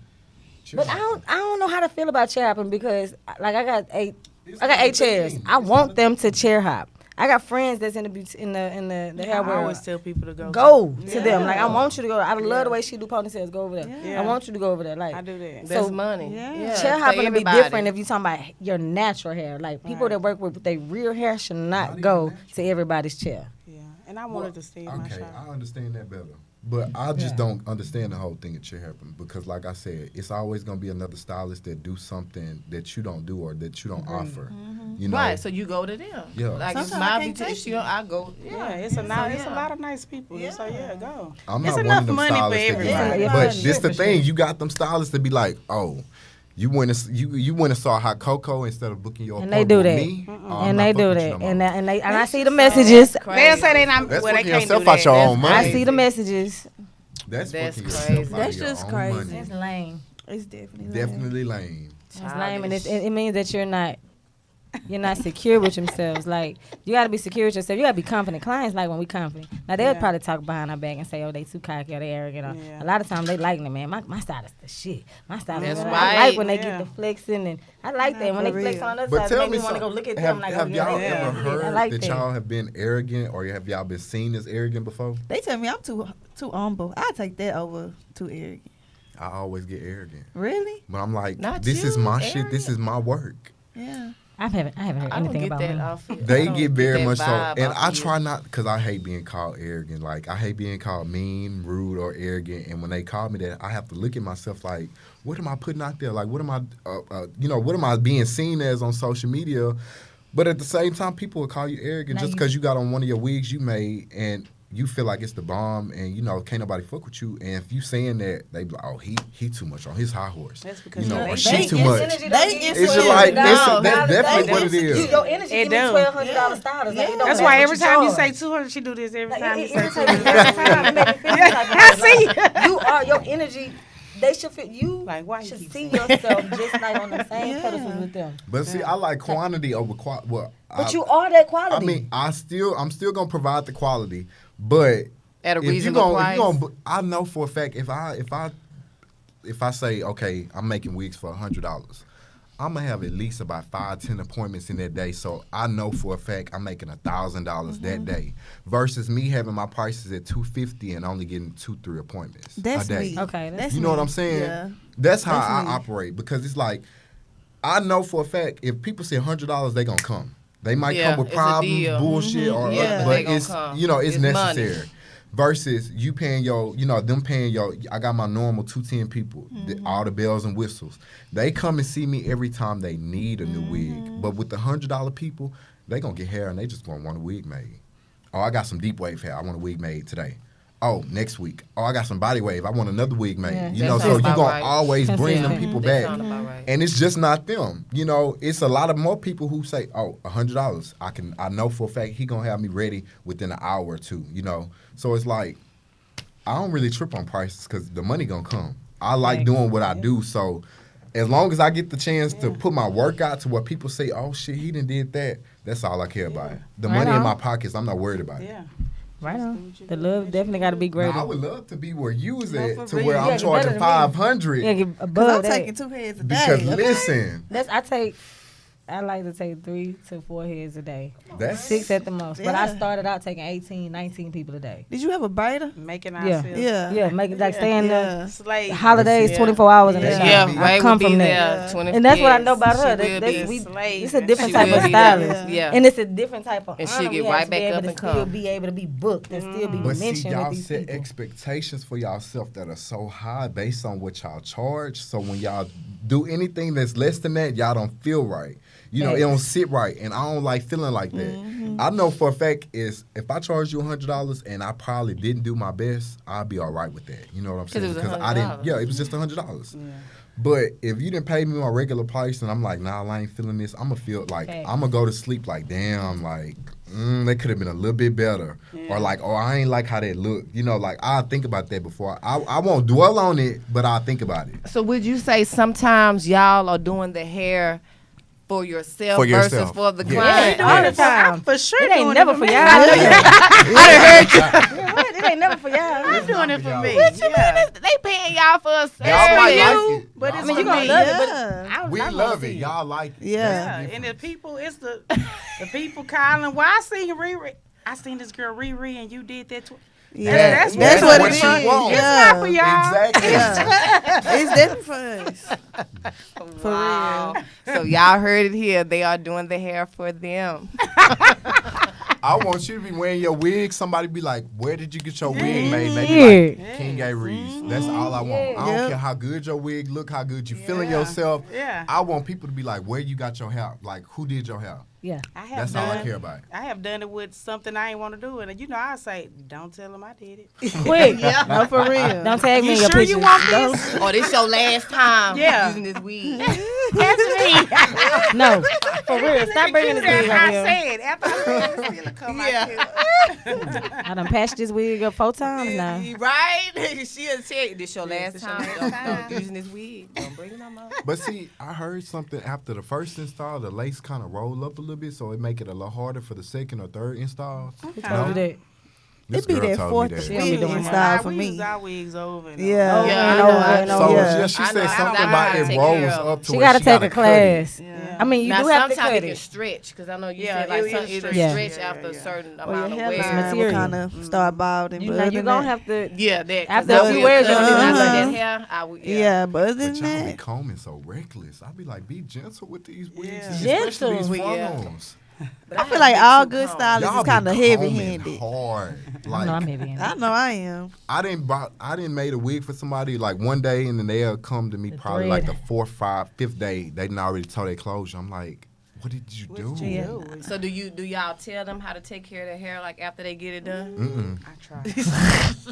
But I don't know how to feel about chair hopping because like I got eight It's not a chairs. thing. I It's want not a them to chair hop. I got friends that's in the beauty in the hair I world. always tell people to go. To them. Like I want you to go. I love the way she do ponytails. Go over there. Yeah. I want you to go over there. Like I do that. That's So, money. Yeah. chair for hopping to be everybody. different if you talking about your natural hair. Like people Right. that work with their real hair should not Not go even to everybody's chair. Yeah, and I wanted to stay in my Okay, shop. I understand that better. But I just don't understand the whole thing at chair hopping because, like I said, it's always gonna be another stylist that do something that you don't do or that you don't offer. You know, Right, so you go to them. Yeah. Like if Sometimes I my can't take beautician, I go. Yeah, it's a lot. It's a yeah. lot of nice people. So yeah, go. I'm It's not enough one of them money for stylists that be everybody. like, Yeah, but this the for thing, sure. you got them stylists that be like, oh, you went and saw Hot Cocoa instead of booking your And they appointment do with that. me. Oh, I'm And not they fucking do with that. you no And more. I see the messages. They'll say they not. That's Well, they fucking can't yourself do out that. your That's own money. I see the messages. That's That's fucking crazy. yourself out That's of your just own crazy. money. It's lame. It's definitely lame. Definitely lame. It's lame, and it means that you're not secure with themselves. Like you got to be secure with yourself. You got to be confident. Clients like when we confident. Now they'll Yeah. probably talk behind our back and say, "Oh, they too cocky or they arrogant." Or, Yeah. A lot of times they like me, man. My style is the shit. My style is. That's I right. like when they Yeah. get the flexing, and I like that when they for flex real. on the other But side. tell Make me me want to go something. look at Have, them. Like, have oh, yeah, y'all yeah, ever yeah. heard I like that y'all have been arrogant or have y'all been seen as arrogant before? They tell me I'm too humble. I take that over too arrogant. I always get arrogant. Really? But I'm like, Not this you, is my shit. This arrogant. is my work. Yeah. I haven't heard I don't anything get about that me. off. I They don't get very that much so. vibe And off I you. try not, because I hate being called arrogant. Like, I hate being called mean, rude, or arrogant. And when they call me that, I have to look at myself like, what am I putting out there? Like, what am I, what am I being seen as on social media? But at the same time, people will call you arrogant just because you got on one of your wigs you made and you feel like it's the bomb and, can't nobody fuck with you. And if you saying that, they be like, oh, he too much on his high horse. That's because or they she too It's much. energy don't They give you It's just $1,200. like, No, that's definitely what it is. Your energy It give me do. $1,200 styles. Like, it don't That's matter why what every time you charge. say 200, she do this every Like, time you it say irritates me 200. every time. It make me feel some type of way. I see. Like, you are your energy. They should fit you. Like, why you should keep see saying yourself just like on the same pedestal with them. But see, I like quantity over quality. Well, But you are that quality. I mean, I'm still gonna provide the quality, but At a if you reasonable gonna, price. I know for a fact if I say okay, I'm making wigs for $100, I'm gonna have at least about 5-10 appointments in that day. So I know for a fact I'm making $1,000 that day, versus me having my prices at $250 and only getting 2-3 appointments That's a day. me. Okay, That's You know me. what I'm saying? Yeah. That's how That's I me. operate because it's like I know for a fact if people say $100, they gonna come. They might Yeah, come with it's a problems, deal. bullshit, or Yeah, but but they gonna it's come. it's It's money. necessary. Versus you paying them paying I got my normal 210 people, all the bells and whistles. They come and see me every time they need a new wig. But with the $100 people, they gonna get hair and they just gonna want a wig made. Oh, I got some deep wave hair. I want a wig made today. Oh, next week. Oh, I got some body wave. I want another wig made. Yeah, that so sounds you about gonna right. always bring them Consistent. people That back. sound about right. And it's just not them. It's a lot of more people who say, "Oh, $100. I know for a fact he gonna have me ready within an hour or two." So it's like I don't really trip on prices because the money gonna come. I like doing what I do. So as long as I get the chance to put my work out to where people say, "Oh shit, he done did that," that's all I care about. The Right money in on. my pockets, I'm not worried about it. Yeah. Right on. The love definitely got to be Now, greater. I would love to be where you was No, at, for to real. where You I'm gotta get better charging than me. 500. Yeah, get Cause above I'm that. taking 2 heads a day. Because okay? listen, I like to take 3 to 4 heads a day. that's 6 at the most. But I Yeah. started out taking 18, 19 people a day. Did you have a braider? Making Yeah. ourselves. Yeah. Make it like stay in the Yeah. Slave. holidays, Yeah. 24 hours in the Yeah. shop. Yeah, I Ray come would be from there. that. 20, And that's what I yes, know about she her. will That's be. Slave. it's a different She type will of be there. stylist. Yeah. And it's a different type of And she'll honor get we right have to be back able up to and still come. be able to be booked and still be But see, mentioned y'all with these set people. expectations for yourself that are so high based on what y'all charge. So when y'all do anything that's less than that, y'all don't feel right. It don't sit right, and I don't like feeling like that. I know for a fact is if I charge you $100 and I probably didn't do my best, I'll be all right with that. You know what I'm saying? it was I didn't. $100. Yeah, it was just $100. But if you didn't pay me my regular price and I'm like, nah, I ain't feeling this, I'm gonna feel like Okay. I'm gonna go to sleep like, damn, like that could have been a little bit better, or like, oh, I ain't like how that looked. Like I think about that before. I won't dwell on it, but I'll think about it. So would you say sometimes y'all are doing the hair for yourself, For versus yourself. for the Yeah. client. all the time. For sure. It ain't doing never it for me. y'all. I What? It ain't never for y'all. I'm doing it for me. What you mean? They paying y'all for a service. Y'all might you, like it. but Y'all it's I mean, you for gonna me. love it, Yeah. but We love it. Y'all like it. Yeah. Yeah, and the people, it's the people calling. Well, I seen Riri. I seen this girl Riri, and you did that. Yeah, That's that's what what it it you is. want. It's Yeah. not for y'all. Exactly. Yeah. It's different for us. For Wow. real. So y'all heard it here. They are doing the hair for them. I want you to be wearing your wig. Somebody be like, "Where did you get your wig made?" And they be like, "King A. Reeves." That's all I want. I don't Yeah. care how good your wig look, how good you feeling yourself. Yeah. I want people to be like, "Where you got your hair? Like, who did your hair?" Yeah. I have That's done, all I care about. I have done it with something I ain't want to do, and I say, don't tell them I did it. Quick. No, for real. Don't tag me in You your sure pictures. you want this? Oh, this your last time Yeah. using this wig. No, for real. Stop bringing this wig over I here. said after I said it, still come Yeah. I done patched this wig up 4 times now. Right? She'll tell you this your last this your time. last Don't time. using this wig. Don't bring it no more. But see, I heard something after the first install, the lace kind of roll up a little bit, so it make it a little harder for the second or third installs. Who told you that? This It be girl that told fourth me or that. She don't be fifth doing install that. for we me. use our wigs over. And Yeah. over. Yeah, I know, know. I know. So Yeah. yeah, she I said know. something I about know it how to rolls take care of up to She where gotta she take gotta a cut it. class. Yeah. I mean, you Now, do have to sometimes cut it can it. stretch because I know you Yeah, said like it some, is it'll stretch. Yeah. stretch Yeah, after a yeah. certain Or your amount of hairline wear. will material. kind of start balding. You but know, other you than gonna that- have to. Yeah, that. 'cause After I a few will wears, cut you're it. gonna When I be cut like that that. hair, I would. Yeah, but other But than y'all be that, combing so reckless. I be like, be gentle with these wigs, Yeah. especially these Gentle. Yeah. funnels. But I have feel like been all too good calm. stylists Y'all is kind of be heavy combing handed. hard. I Like know I'm heavy in I it. know I am. I didn't made a wig for somebody like one day, and then they'll come to me The probably thread. like the 4th, 5th, 5th day. They didn't already tore their closure. I'm like, what did you do? So do y'all tell them how to take care of their hair like after they get it done? I try.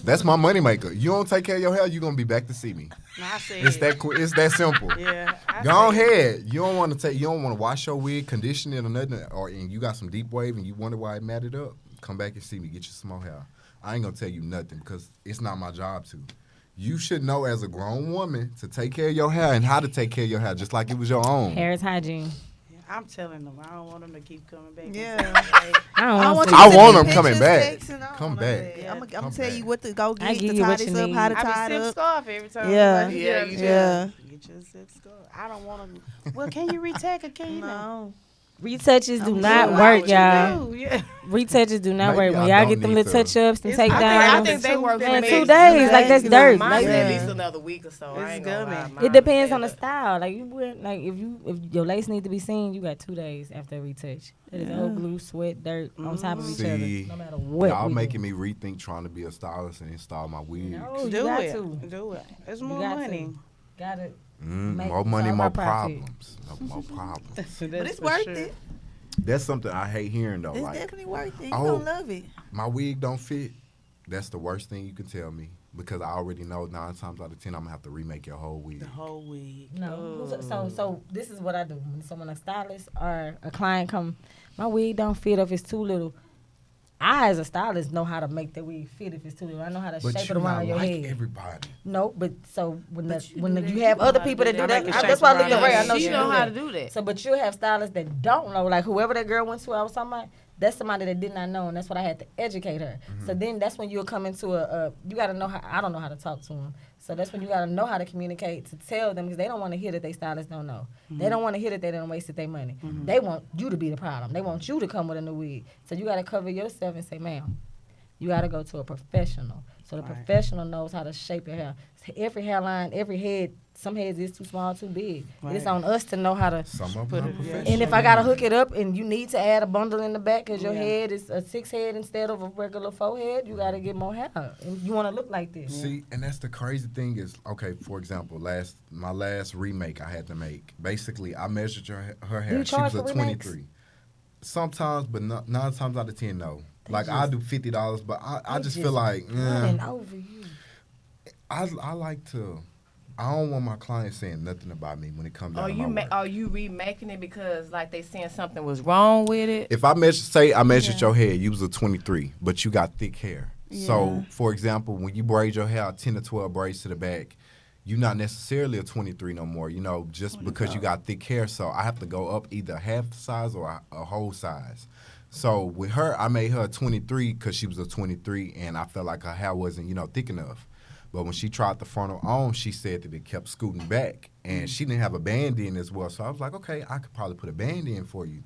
That's my moneymaker. You don't take care of your hair, you're gonna be back to see me. No, I said It's that simple. Yeah. I Go said- ahead. You don't want to wash your wig, condition it or nothing, and you got some deep wave and you wonder why it matted up. Come back and see me. Get you some more hair. I ain't gonna tell you nothing because it's not my job to. You should know as a grown woman to take care of your hair and how to take care of your hair, just like it was your own. Hair is hygiene. I'm telling them. I don't want them to keep coming back. Yeah. I don't want you I to want send them coming pictures, back. texts, and all Come of back. that. I'm Come gonna tell back. you what to go I get, give to you tie what this you up, need. how to I tie be it silk up. scarf every time. Yeah. Like, Yeah, you do. Yeah. Get your silk scarf. I don't want to. Well, can you retake it? Can you not? No. Retouches do I'm not sure. work, What you y'all. do? Yeah. Retouches do not Maybe work. When I y'all don't get them need little to- touch ups and It's- take I down. think they work Man, for 2 me. days, like that's dirt. Mine Like, at Yeah. least another week or so. I It's ain't gonna lie. gummy. Mine it depends on the stay up. style. Like you would, like if your lace need to be seen, you got 2 days after a retouch. It is old glue, sweat, dirt on top of each See, other, no matter what. y'all we making do. me rethink trying to be a stylist and install my wigs. No, you Do got it. to. Do it. It's You more got money. to. Got it. More money, all more about profit. problems. More problems. But it's worth it. That's something I hate hearing though. It's Like, definitely worth it. You oh. gonna love it. my wig don't fit. That's the worst thing you can tell me because I already know 9 times out of 10 I'm gonna have to remake your whole wig. The whole week. No. So this is what I do. When a stylist or a client come, my wig don't fit if it's too little. I, as a stylist, know how to make the wig fit if it's too little. I know how to But shape you it not around your like head. everybody. No, but so when you You have know other how to people do that do that. that, I can that's why I shape look at around Ray. I your know head. she She know do how that. to do that. So, but you have stylists that don't know, like whoever that girl went to, I was talking about, that's somebody that did not know, and that's what I had to educate her. So then that's when you'll come into you got to know how, I don't know how to talk to them. So that's when you got to know how to communicate to tell them, because they don't want to hear that they stylists don't know. They don't want to hear that they done wasted their money. They want you to be the problem. They want you to come with a new wig. So you got to cover yourself and say, ma'am, you got to go to a professional. So the professional knows how to shape your hair. Every hairline, every head, some heads is too small, too big. It's on us to know how to. Some of them are professional. And if I got to hook it up and you need to add a bundle in the back because your head is a 6 head instead of a regular 4 head, you got to get more hair. And you want to look like this. See, and that's the crazy thing is, okay, for example, my last remake I had to make. Basically, I measured her Do hair. you She was charge a for remakes? 23. Sometimes, but 9 times out of 10, no. Like I do $50, but I just feel like running over you. I like to. I don't want my clients saying nothing about me when it comes down to my work. Are you remaking it because like they saying something was wrong with it? If I measured your hair, you was a 23, but you got thick hair. So, for example, when you braid your hair 10 to 12 braids to the back, you're not necessarily a 23 no more, just because you got thick hair. So I have to go up either half the size or a whole size. So with her, I made her a 23 because she was a 23, and I felt like her hair wasn't, thick enough. But when she tried the frontal on, she said that it kept scooting back, and she didn't have a band in as well. So I was like, okay, I could probably put a band in for you.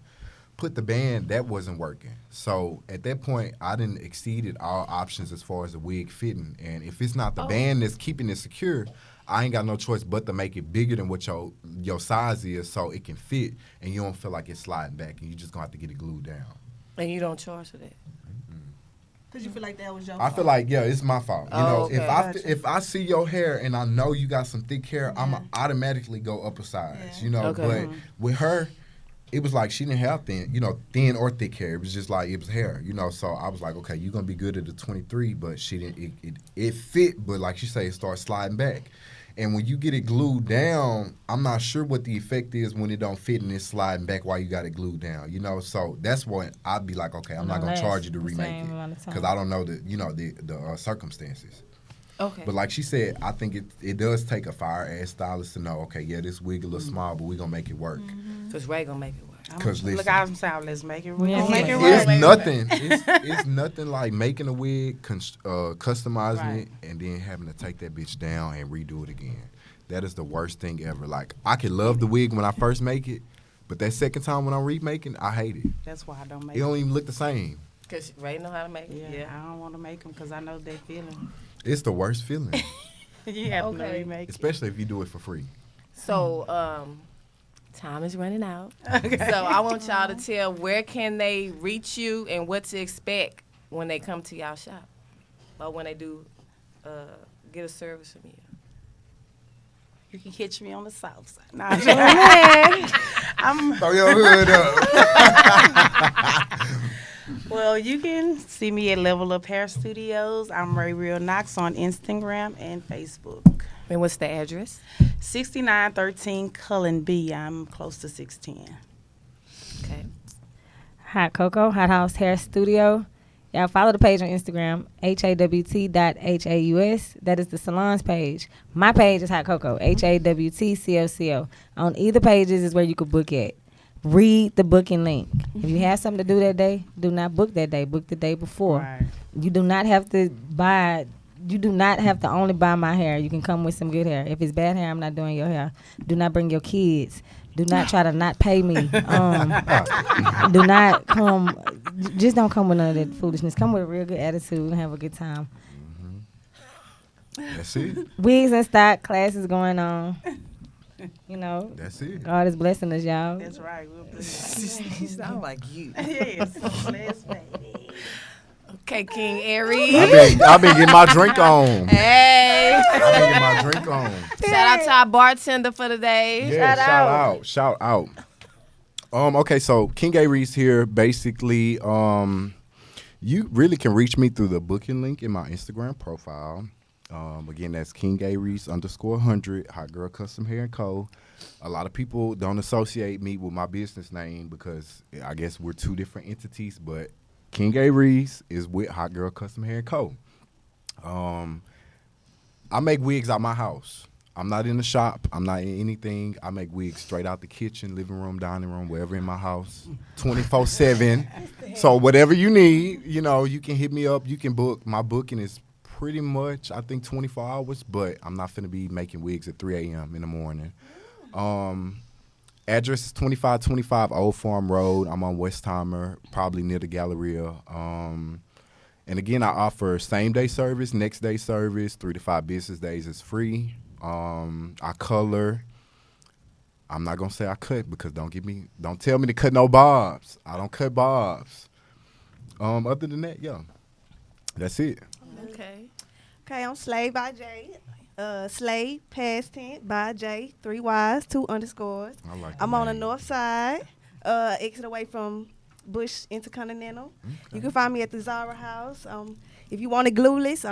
Put the band, that wasn't working. So at that point, I didn't exceeded all options as far as the wig fitting. And if it's not the band that's keeping it secure, I ain't got no choice but to make it bigger than what your size is so it can fit, and you don't feel like it's sliding back, and you just gonna have to get it glued down. And you don't charge for that? Because you feel like that was your I fault. feel like, it's my fault. Okay. If I see your hair and I know you got some thick hair, I'ma automatically go up a size, Okay. But with her, it was like she didn't have thin or thick hair. It was just like it was hair, So I was like, okay, you're gonna be good at the 23, but she didn't. It fit, but like you say, it started sliding back. And when you get it glued down, I'm not sure what the effect is when it don't fit and it's sliding back while you got it glued down, So that's when I'd be like, okay, I'm not gonna charge you to remake it because I don't know the circumstances. Okay. But like she said, I think it does take a fire-ass stylist to know, okay, this wig a little small, but we gonna make it work. Because Ray gonna make it work. Because Look, I'm saying, let's make it work. Yeah, Make it It's work. nothing. It's nothing like making a wig, customizing it, and then having to take that bitch down and redo it again. That is the worst thing ever. Like, I could love the wig when I first make it, but that second time when I'm remaking, I hate it. That's why I don't make It them. don't even look the same. Because Ray know how to make it. Yeah, I don't want to make them because I know they feeling. It's the worst feeling, You have to Okay. remake it. especially if you do it for free. So, time is running out. So I want y'all to tell where can they reach you and what to expect when they come to y'all shop or when they do get a service from you. You can catch me on the south side. Nah, Throw your hood up. well, you can see me at Level Up Hair Studios. I'm Ray Real Knox on Instagram and Facebook. And what's the address? 6913 Cullen B. I'm close to 610. Okay. Hot Cocoa, Hot House Hair Studio. Y'all follow the page on Instagram, HAWT.HAUS. That is the salon's page. My page is Hot Cocoa, HAWTCOCO. On either pages is where you could book at. Read the booking link. If you have something to do that day, do not book that day. Book the day before. Right. You do not have to only buy my hair. You can come with some good hair. If it's bad hair, I'm not doing your hair. Do not bring your kids. Do not try to not pay me. Do not come. Just don't come with none of that foolishness. Come with a real good attitude and have a good time. That's it. Wigs in stock, classes going on. That's it. God is blessing us, y'all. That's right. We'll You sound like you. yes. Bless, baby. Okay, King Aries. I've been getting my drink on. Hey. I've been getting my drink on. Shout out to our bartender for the day. Yeah, shout out. Okay, so King Aries here. Basically, you really can reach me through the booking link in my Instagram profile. Again, that's King Aries _100 Hot Girl Custom Hair & Co. A lot of people don't associate me with my business name because I guess we're two different entities, but King Aries is with Hot Girl Custom Hair & Co. I make wigs out my house. I'm not in the shop. I'm not in anything. I make wigs straight out the kitchen, living room, dining room, wherever in my house, 24/7. So whatever you need, you can hit me up. You can book. My booking is pretty much, I think, 24 hours, but I'm not finna be making wigs at 3 a.m. in the morning. Address is 2525 Old Farm Road. I'm on Westheimer, probably near the Galleria. And again, I offer same-day service, next-day service, 3 to 5 business days is free. I color. I'm not gonna say I cut because don't tell me to cut no bobs. I don't cut bobs. Other than that, yeah, that's it. Okay. Okay, I'm Slave by J. Slave, past tense, by J, 3 Y's, 2 underscores. I like I'm the on the name. north side, exit away from Bush Intercontinental. You can find me at the Zara House. If you want a glueless,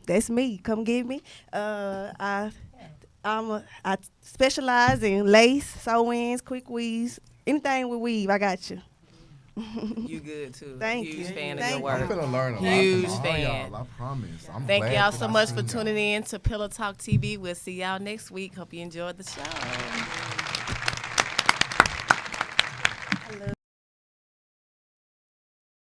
that's me. Come get me. I specialize in lace, sew-ins, quick weaves, anything with weave. I got you. You good too. Thank Huge you. fan of Thank your you. work. I'm finna learn a lot Huge from all fan. y'all. I promise. I'm Thank glad y'all that so I much seen for y'all. tuning in to Pillow Talk TV. We'll see y'all next week. Hope you enjoyed the show.